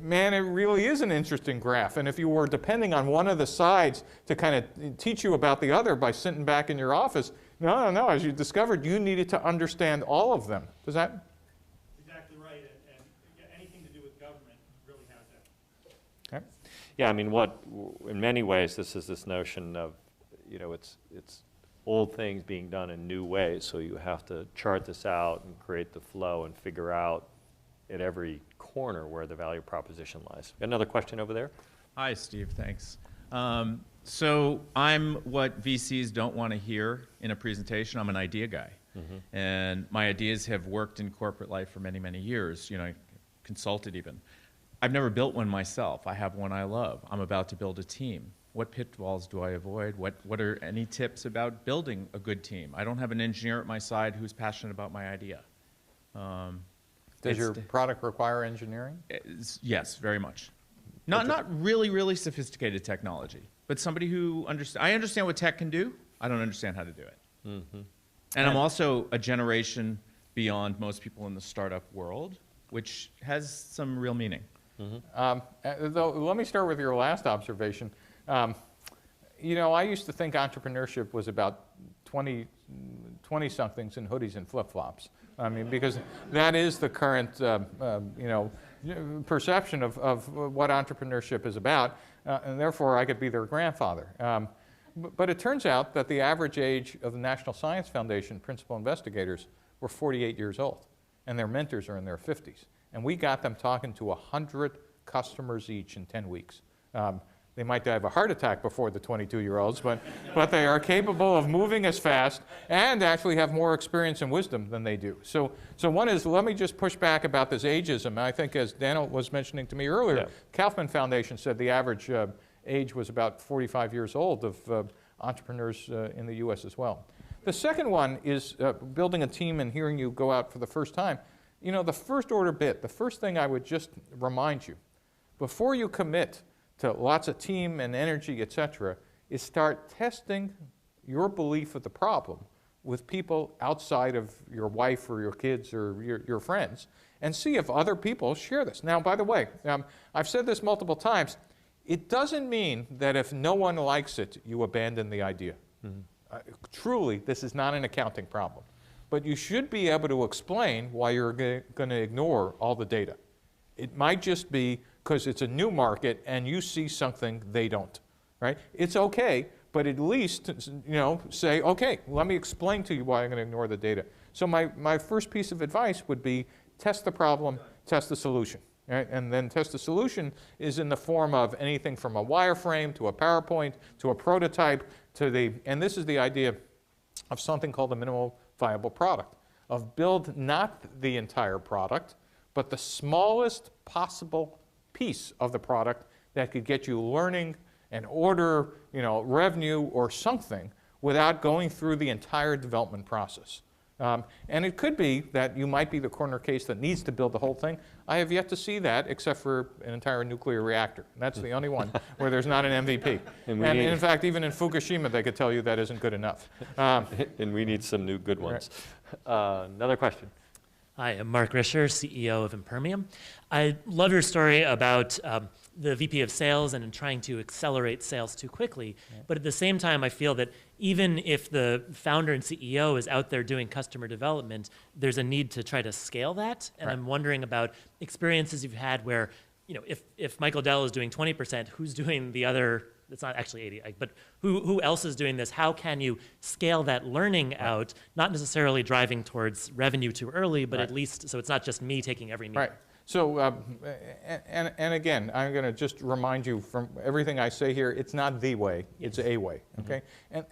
man, it really is an interesting graph. And if you were depending on one of the sides to kind of teach you about the other by sitting back in your office, no, as you discovered, you needed to understand all of them. Does that? Exactly right, and anything to do with government Okay. Yeah, I mean, in many ways, this is this notion of, it's old things being done in new ways. So you have to chart this out and create the flow and figure out at every corner where the value proposition lies. Another question over there? Hi, Steve. Thanks. So I'm what VCs don't want to hear in a presentation. I'm an idea guy. And my ideas have worked in corporate life for many, many years. I consulted even. I've never built one myself. I have one I love. I'm about to build a team. What pitfalls do I avoid? What are any tips about building a good team? I don't have an engineer at my side who's passionate about my idea. Does your product require engineering? Yes, very much. Not really, really sophisticated technology, but somebody who understands. I understand what tech can do. I don't understand how to do it. And I'm also a generation beyond most people in the startup world, which has some real meaning. Though, let me start with your last observation. I used to think entrepreneurship was about 20-somethings in hoodies and flip-flops. I mean, because that is the current, perception of what entrepreneurship is about, and therefore I could be their grandfather. But it turns out that the average age of the National Science Foundation principal investigators were 48 years old, and their mentors are in their 50s. And we got them talking to 100 customers each in 10 weeks. They might die of a heart attack before the 22-year-olds, but they are capable of moving as fast and actually have more experience and wisdom than they do. So one is, let me just push back about this ageism. I think as Daniel was mentioning to me earlier, Kaufman Foundation said the average age was about 45 years old of entrepreneurs in the US as well. The second one is building a team and hearing you go out for the first time. The first order bit, the first thing I would just remind you, before you commit to lots of team and energy, etc., is start testing your belief of the problem with people outside of your wife or your kids or your friends, and see if other people share this. Now, by the way, I've said this multiple times, it doesn't mean that if no one likes it, you abandon the idea. Truly, this is not an accounting problem. But you should be able to explain why you're going to ignore all the data. It might just be because it's a new market and you see something they don't, right? It's okay, but at least, say, okay, let me explain to you why I'm going to ignore the data. So my first piece of advice would be test the problem, test the solution. Right? And then test the solution is in the form of anything from a wireframe to a PowerPoint to a prototype to and this is the idea of something called the minimal viable product, of build not the entire product, but the smallest possible piece of the product that could get you learning and order, revenue or something without going through the entire development process. And it could be that you might be the corner case that needs to build the whole thing. I have yet to see that except for an entire nuclear reactor. And that's the only one where there's not an MVP. And in fact, even in Fukushima, they could tell you that isn't good enough. And we need some new good ones. Right. Another question. Hi, I'm Mark Risher, CEO of Impermium. I love your story about the VP of sales and in trying to accelerate sales too quickly. Yeah. But at the same time, I feel that even if the founder and CEO is out there doing customer development, there's a need to try to scale that. And I'm wondering about experiences you've had where, if Michael Dell is doing 20%, who's doing the other? It's not actually 80, but who else is doing this? How can you scale that learning out, not necessarily driving towards revenue too early, but at least, so it's not just me taking every meeting. Right. So, and again, I'm going to just remind you from everything I say here, it's not the way, it's a way, okay?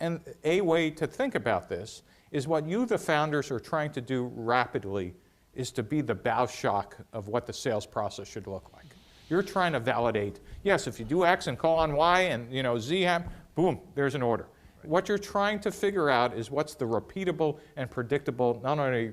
And a way to think about this is what you, the founders, are trying to do rapidly is to be the bow shock of what the sales process should look like. You're trying to validate, yes, if you do X and call on Y and Z happen, boom, there's an order. Right. What you're trying to figure out is what's the repeatable and predictable, not only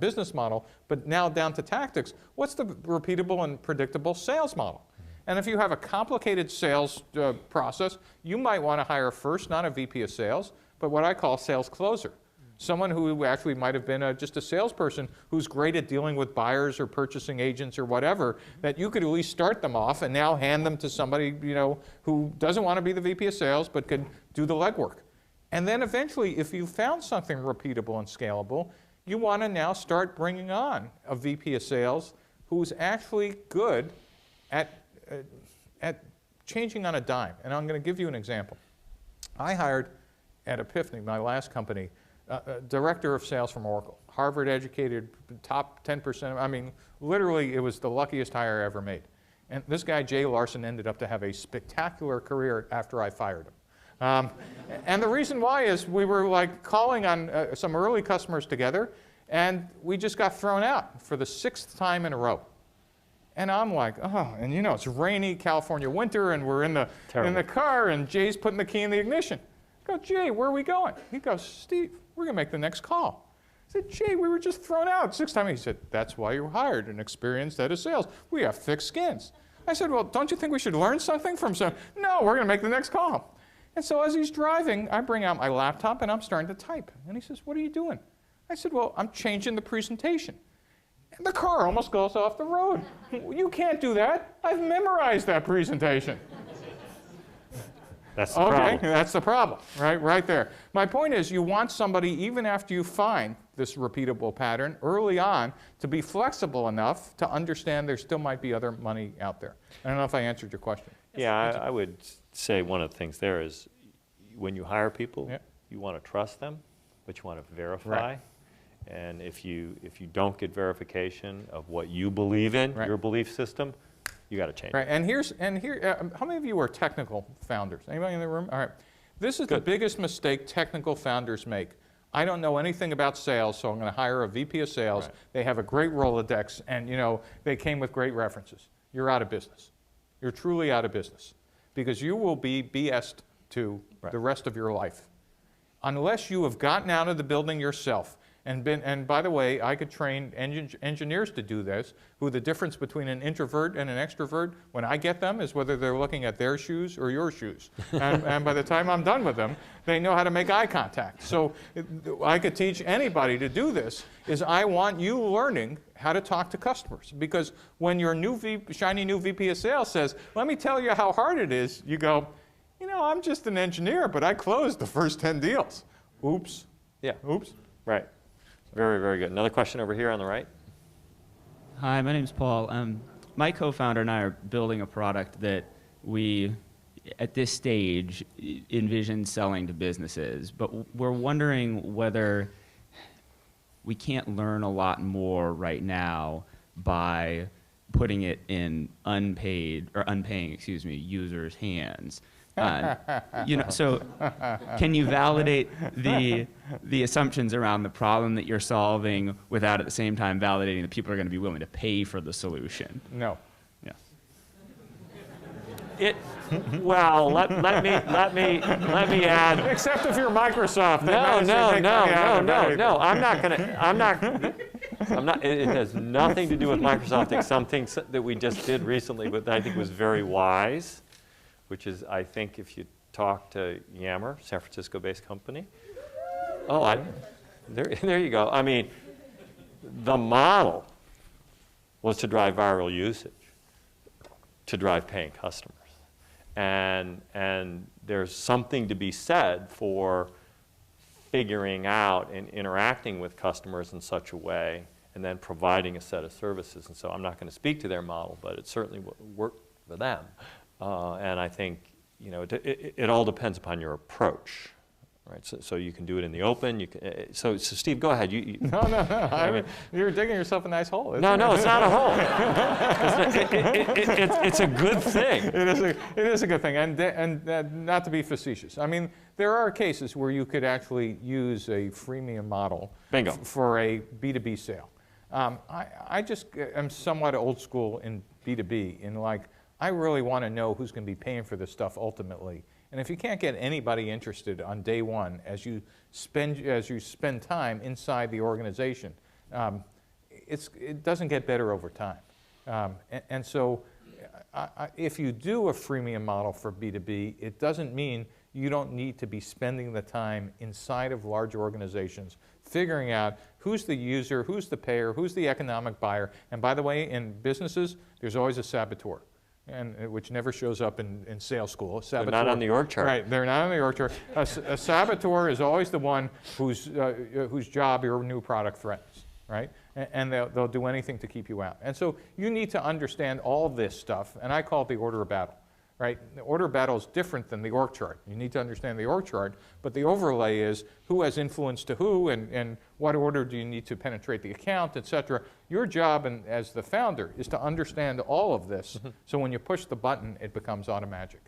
business model, but now down to tactics, what's the repeatable and predictable sales model? And if you have a complicated sales process, you might want to hire first, not a VP of sales, but what I call a sales closer. Someone who actually might have been just a salesperson who's great at dealing with buyers or purchasing agents or whatever, that you could at least start them off and now hand them to somebody who doesn't want to be the VP of sales but could do the legwork. And then eventually, if you found something repeatable and scalable, you want to now start bringing on a VP of sales who's actually good at at changing on a dime. And I'm going to give you an example. I hired at Epiphany, my last company, a director of sales from Oracle, Harvard educated, top 10%. I mean, literally, it was the luckiest hire I ever made. And this guy, Jay Larson, ended up to have a spectacular career after I fired him. And the reason why is we were like calling on some early customers together, and we just got thrown out for the 6th time in a row. And I'm like, oh, and you know, it's rainy California winter, and we're in the car, and Jay's putting the key in the ignition. I go, Jay, where are we going? He goes, Steve, we're going to make the next call. I said, Jay, we were just thrown out 6 times. He said, that's why you're hired, an experienced head of sales. We have thick skins. I said, well, don't you think we should learn something from some? No, we're going to make the next call. And so as he's driving, I bring out my laptop, and I'm starting to type. And he says, what are you doing? I said, well, I'm changing the presentation. And the car almost goes off the road. You can't do that. I've memorized that presentation. That's the problem. Okay, that's the problem, right there. My point is, you want somebody, even after you find this repeatable pattern, early on, to be flexible enough to understand there still might be other money out there. I don't know if I answered your question. Yeah, I would say one of the things there is when you hire people, Yeah. you want to trust them, but you want to verify. Right. And if you don't get verification of what you believe in, Right. your belief system, you got to change Right, it. and here, how many of you are technical founders? Anybody in the room? All right. This is the biggest mistake technical founders make. I don't know anything about sales, so I'm going to hire a VP of sales. Right. They have a great Rolodex, and you know they came with great references. You're out of business. You're truly out of business because you will be BS'd to the rest of your life unless you have gotten out of the building yourself. And by the way, I could train engineers to do this, who the difference between an introvert and an extrovert, when I get them, is whether they're looking at their shoes or your shoes. And by the time I'm done with them, they know how to make eye contact. So I could teach anybody to do this, is I want you learning how to talk to customers. Because when your shiny new VP of sales says, let me tell you how hard it is, you go, you know, I'm just an engineer, but I closed the first 10 deals. Oops. Yeah, Oops. right. Very, very good. Another question over here on the right. Hi, my name's Paul. My co-founder and I are building a product that we, at this stage, envision selling to businesses. But we're wondering whether we can't learn a lot more right now by putting it in unpaying users' hands. You know, so can you validate the assumptions around the problem that you're solving without at the same time validating that people are going to be willing to pay for the solution? No. Yeah. Well, let me add. Except if you're Microsoft. No. I'm not. It has nothing to do with Microsoft. It's something that we just did recently, but I think was very wise, which is, I think, if you talk to Yammer, San Francisco-based company. There you go. I mean, the model was to drive viral usage, to drive paying customers. And there's something to be said for figuring out and interacting with customers in such a way and then providing a set of services. And so I'm not going to speak to their model, but it certainly worked for them. And I think, you know, it all depends upon your approach. Right, so you can do it in the open. You can, so Steve, go ahead. No. I mean, you're digging yourself a nice hole. No, it's not a hole. It's a good thing. It is a good thing, and not to be facetious. I mean, there are cases where you could actually use a freemium model Bingo. For a B2B sale. I just am somewhat old school in B2B, in like, I really want to know who's going to be paying for this stuff ultimately. And if you can't get anybody interested on day one as you spend time inside the organization, it doesn't get better over time. And so if you do a freemium model for B2B, it doesn't mean you don't need to be spending the time inside of large organizations figuring out who's the user, who's the payer, who's the economic buyer. And by the way, in businesses, there's always a saboteur. Which never shows up in sales school. They're not on the org chart. Right, they're not on the org chart. A saboteur is always the one whose job your new product threatens, right? And they'll do anything to keep you out. And so you need to understand all this stuff, and I call it the order of battle. right? The order battle is different than the org chart. You need to understand the org chart, but the overlay is who has influence to who and what order do you need to penetrate the account, et cetera. Your job as the founder is to understand all of this, so when you push the button, it becomes automagic.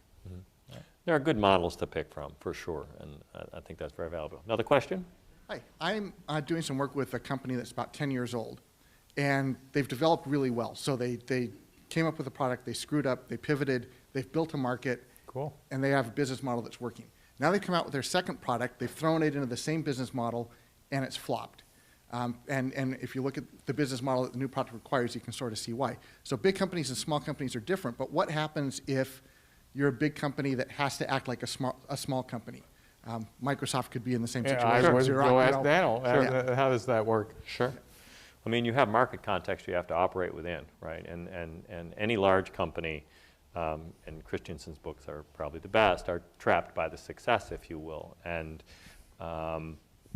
There are good models to pick from, for sure, and I think that's very valuable. Another question? Hi, I'm doing some work with a company that's about 10 years old, and they've developed really well. So they came up with a product, they screwed up, they pivoted, they've built a market, Cool. and they have a business model that's working. Now they've come out with their second product, they've thrown it into the same business model, and it's flopped. And if you look at the business model that the new product requires, you can sort of see why. So big companies and small companies are different, but what happens if you're a big company that has to act like a small company? Microsoft could be in the same situation. I would Xerox, go you ask know. Daniel, how does that work? Sure. I mean, you have market context you have to operate within, right? And any large company, and Christensen's books are probably the best, are trapped by the success, if you will. And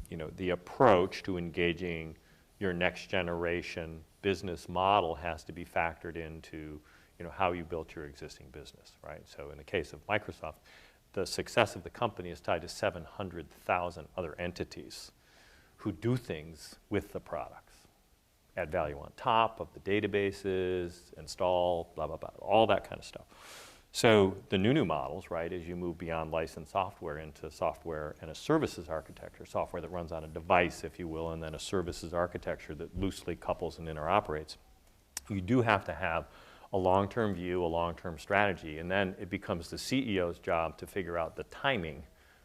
you know, the approach to engaging your next generation business model has to be factored into, you know, how you built your existing business, right? So in the case of Microsoft, the success of the company is tied to 700,000 other entities who do things with the products, add value on top of the databases, install, blah, blah, blah, all that kind of stuff. So the new models, right, as you move beyond licensed software into software and a services architecture, software that runs on a device, if you will, and then a services architecture that loosely couples and interoperates, you do have to have a long-term view, a long-term strategy, and then it becomes the CEO's job to figure out the timing,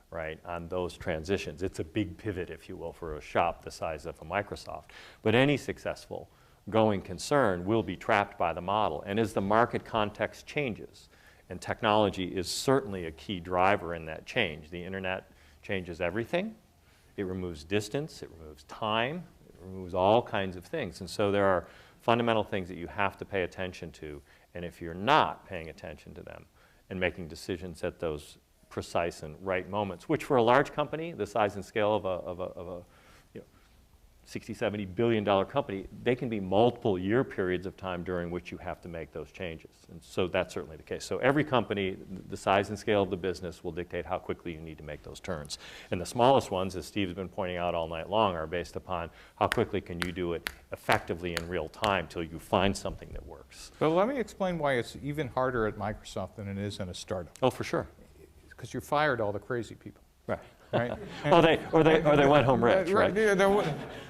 right, on those transitions. It's a big pivot, if you will, for a shop the size of a Microsoft. But any successful going concern will be trapped by the model. And as the market context changes, and technology is certainly a key driver in that change. The internet changes everything. It removes distance, it removes time, it removes all kinds of things. And so there are fundamental things that you have to pay attention to. And if you're not paying attention to them and making decisions at those precise and right moments, which for a large company, the size and scale of a you know, $60, $70 billion company, they can be multiple year periods of time during which you have to make those changes. And so that's certainly the case. So every company, the size and scale of the business will dictate how quickly you need to make those turns. And the smallest ones, as Steve's been pointing out all night long, are based upon how quickly can you do it effectively in real time till you find something that works. But let me explain why it's even harder at Microsoft than it is in a startup. Oh, for sure. Because you fired all the crazy people. Right. Right? Or they went home rich, right?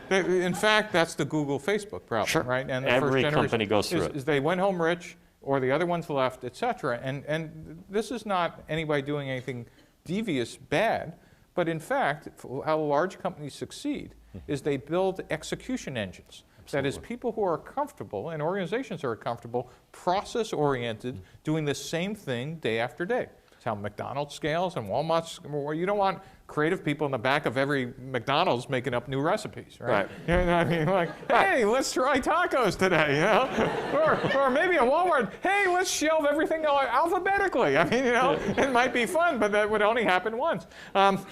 In fact, that's the Google, Facebook problem, Sure. right? And the Every first generation company goes through it. is they went home rich, or the other ones left, et cetera. And this is not anybody doing anything devious bad, but in fact, how large companies succeed is they build execution engines. That is, people who are comfortable, and organizations who are comfortable, process-oriented, doing the same thing day after day. It's how McDonald's scales and Walmart's. You don't want creative people in the back of every McDonald's making up new recipes, right? You know what I mean? Like, hey, let's try tacos today, you know? or maybe a Walmart, hey, let's shelve everything alphabetically. I mean, you know, it might be fun, but that would only happen once. And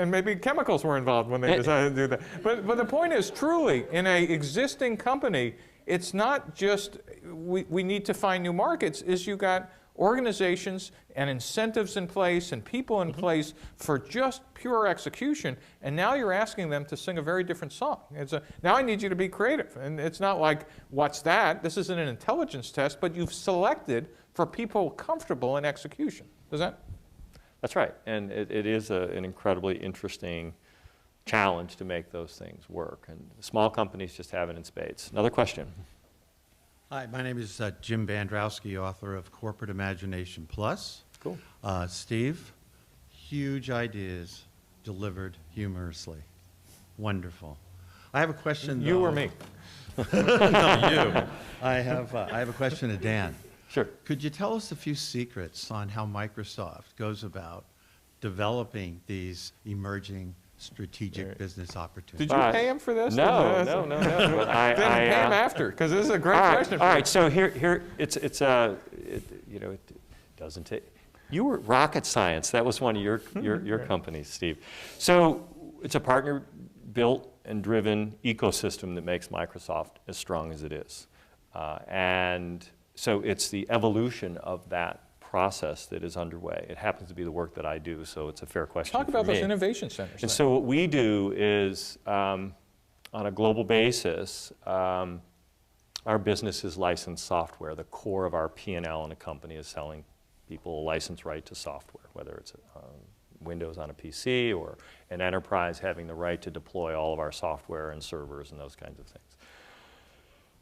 maybe chemicals were involved when they decided to do that. But the point is, truly, in an existing company, it's not just we need to find new markets, is you got organizations and incentives in place and people in place for just pure execution, and now you're asking them to sing a very different song. Now I need you to be creative, and it's not like, what's that? This isn't an intelligence test, but you've selected for people comfortable in execution. Does that? That's right, and it is an incredibly interesting challenge to make those things work, and small companies just have it in spades. Another question. Hi, my name is Jim Bandrowski, author of Corporate Imagination Plus. Cool. Steve, huge ideas delivered humorously. Wonderful. I have a question. You or me? No, you. I have a question to Dan. Sure. Could you tell us a few secrets on how Microsoft goes about developing these emerging strategic business opportunities? Did you pay him for this? No. But Then pay him after, because this is a great question. All right. So here, it doesn't take. You were rocket science. That was one of your companies, Steve. So it's a partner-built and driven ecosystem that makes Microsoft as strong as it is, and so it's the evolution of that process that is underway. It happens to be the work that I do, so it's a fair question Talk for about those me. innovation centers. And then. so what we do is, on a global basis, our business is licensed software. The core of our P&L in a company is selling people a license right to software, whether it's Windows on a PC or an enterprise having the right to deploy all of our software and servers and those kinds of things.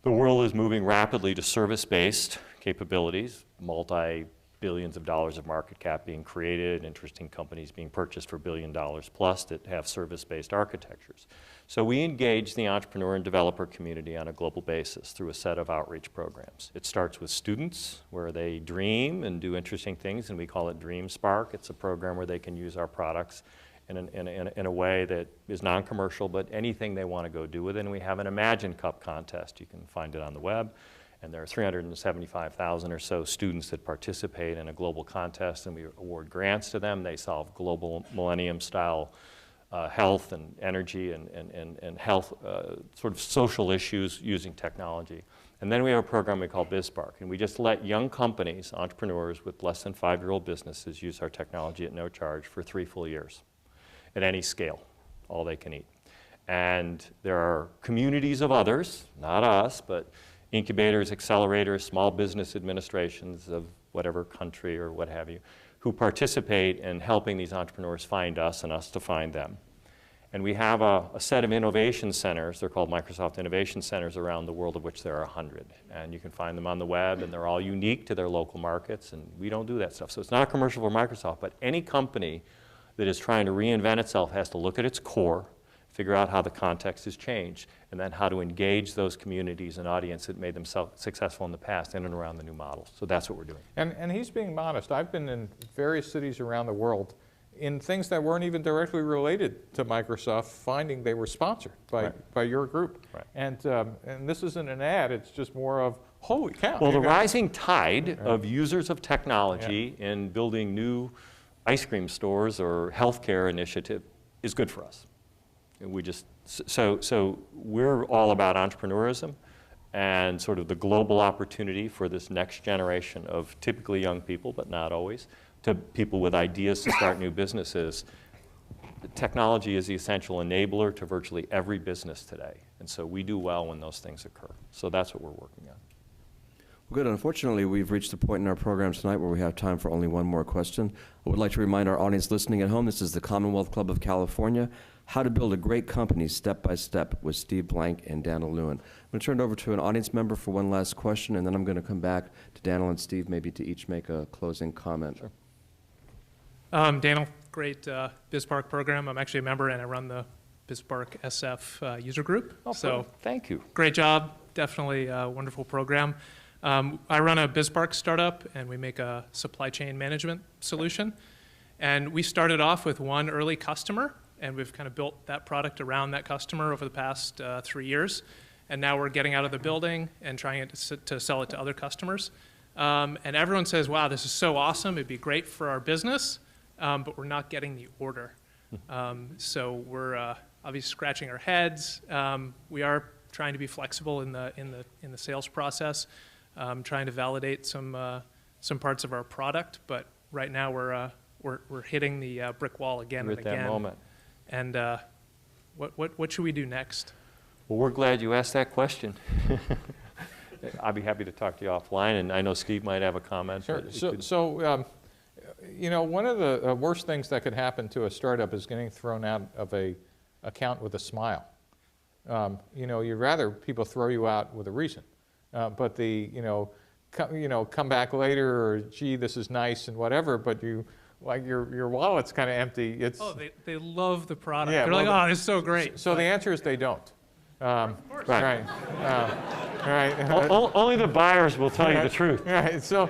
The world is moving rapidly to service-based capabilities, multi-billions of dollars of market cap being created, interesting companies being purchased for $1 billion plus that have service-based architectures. So we engage the entrepreneur and developer community on a global basis through a set of outreach programs. It starts with students where they dream and do interesting things, and we call it Dream Spark. It's a program where they can use our products in a way that is non-commercial, but anything they want to go do with it. And we have an Imagine Cup contest. You can find it on the web. And there are 375,000 or so students that participate in a global contest, and we award grants to them. They solve global millennium-style health and energy and health, sort of social issues using technology. And then we have a program we call BizSpark, and we just let young companies, entrepreneurs with less than 5-year-old businesses use our technology at no charge for 3 full years at any scale, all they can eat. And there are communities of others, not us, but incubators, accelerators, small business administrations of whatever country or what have you, who participate in helping these entrepreneurs find us and us to find them. And we have a set of innovation centers, they're called Microsoft Innovation Centers around the world, of which there are 100. And you can find them on the web, and they're all unique to their local markets, and we don't do that stuff. So it's not a commercial for Microsoft, but any company that is trying to reinvent itself has to look at its core, figure out how the context has changed, and then how to engage those communities and audience that made them successful in the past in and around the new models. So that's what we're doing. And he's being modest. I've been in various cities around the world in things that weren't even directly related to Microsoft, finding they were sponsored by your group. Right. And this isn't an ad, it's just more of, holy cow. Well, the you got- rising tide of users of technology in building new ice cream stores or healthcare initiative is good for us. And we just, so we're all about entrepreneurism and sort of the global opportunity for this next generation of typically young people, but not always, to people with ideas to start new businesses. Technology is the essential enabler to virtually every business today. And so we do well when those things occur. So that's what we're working on. Well, good. Unfortunately, we've reached a point in our program tonight where we have time for only one more question. I would like to remind our audience listening at home, this is the Commonwealth Club of California, How to Build a Great Company Step by Step with Steve Blank and Daniel Lewin. I'm going to turn it over to an audience member for one last question, and then I'm going to come back to Daniel and Steve, maybe to each make a closing comment. Sure. Daniel, great BizSpark program. I'm actually a member, and I run the BizSpark SF user group. Oh, so thank you. great job. Definitely a wonderful program. I run a BizSpark startup, and we make a supply chain management solution. And we started off with one early customer, and we've kind of built that product around that customer over the past 3 years. And now we're getting out of the building and trying to sell it to other customers. And everyone says, wow, this is so awesome. It'd be great for our business, but we're not getting the order. So we're obviously scratching our heads. We are trying to be flexible in the sales process, trying to validate some parts of our product. But right now we're hitting the brick wall again and At that again. moment. And what should we do next? Well, we're glad you asked that question. I'd be happy to talk to you offline, and I know Steve might have a comment. Sure. but it So, could- you know, one of the worst things that could happen to a startup is getting thrown out of a account with a smile. You know, you'd rather people throw you out with a reason, but come back later, or gee, this is nice and whatever, but your wallet's kind of empty. It's They love the product. Yeah, They're well, like, oh, this is so great. so the answer is they don't. Right. Right. Right. Only the buyers will tell you the truth. Right. So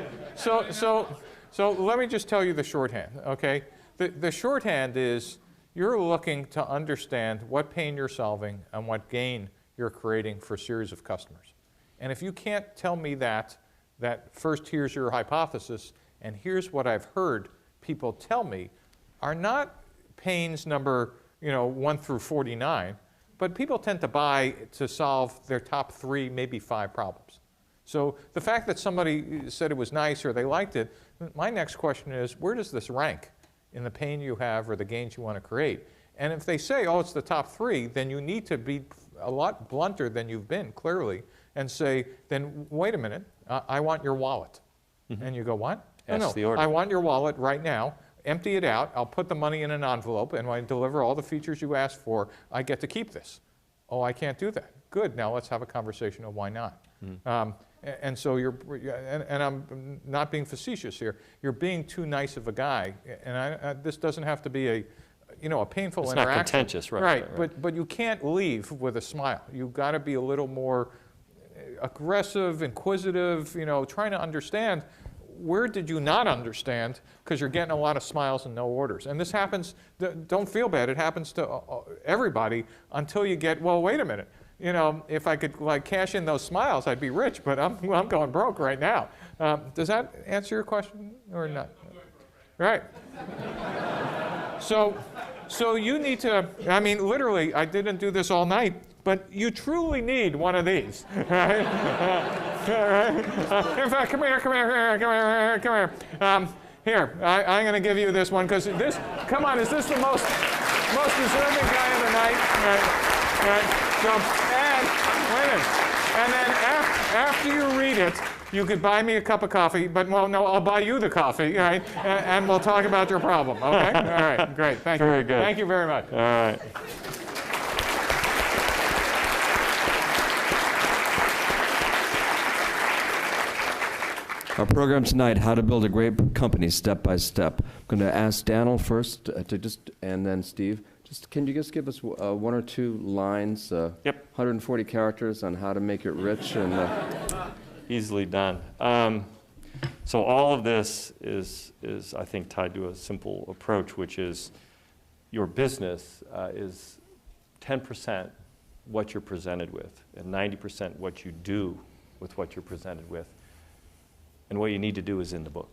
let me just tell you the shorthand, okay? The shorthand is you're looking to understand what pain you're solving and what gain you're creating for a series of customers. And if you can't tell me that first here's your hypothesis and here's what I've heard people tell me are not pains number 1 through 49, but people tend to buy to solve their top 3, maybe 5 problems. So the fact that somebody said it was nice or they liked it, my next question is, where does this rank in the pain you have or the gains you want to create? And if they say, oh, it's the top 3, then you need to be a lot blunter than you've been, clearly, and say, then wait a minute, I want your wallet. And you go, what? That's the order. I want your wallet right now. Empty it out. I'll put the money in an envelope, and when I deliver all the features you asked for, I get to keep this. Oh, I can't do that. Good. Now let's have a conversation of why not. And so and I'm not being facetious here. You're being too nice of a guy, and this doesn't have to be a painful It's interaction. not contentious, right. But you can't leave with a smile. You've got to be a little more aggressive, inquisitive, trying to understand. Where did you not understand? Because you're getting a lot of smiles and no orders. And this happens, don't feel bad, it happens to everybody until you get, well, wait a minute. If I could cash in those smiles, I'd be rich, but I'm going broke right now. Does that answer your question or not? Right. So you need to, literally, I didn't do this all night, but you truly need one of these. Right? In fact, come here. Here, I'm going to give you this one, because this, come on, is this the most deserving guy of the night? Right. So, and wait a minute. And then after you read it, you could buy me a cup of coffee, but well, no, I'll buy you the coffee, right? And we'll talk about your problem, okay? All right, great, thank you. Very good. Thank you very much. All right. Our program tonight, How to Build a Great Company Step by Step. I'm going to ask Daniel first, and then Steve. Can you just give us 1 or 2 lines, Yep. 140 characters on how to make it rich? And Easily done. So all of this is, I think, tied to a simple approach, which is your business is 10% what you're presented with, and 90% what you do with what you're presented with. And what you need to do is in the book.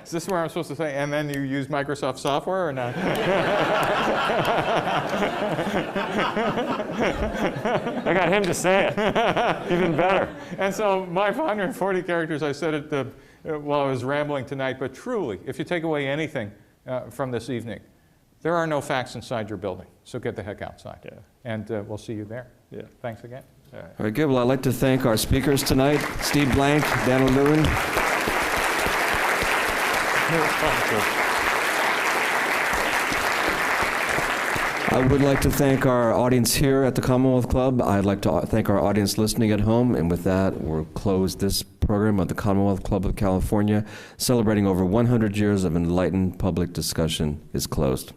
Is this where I'm supposed to say, and then you use Microsoft software or not? I got him to say it. Even better. And so my 140 characters, I said it while I was rambling tonight, but truly, if you take away anything from this evening, there are no facts inside your building, so get the heck outside. Yeah. And we'll see you there. Yeah. Thanks again. All right. Very good. Well, I'd like to thank our speakers tonight, Steve Blank, Daniel Lewin. I would like to thank our audience here at the Commonwealth Club. I'd like to thank our audience listening at home. And with that, we'll close this program of the Commonwealth Club of California, celebrating over 100 years of enlightened public discussion is closed.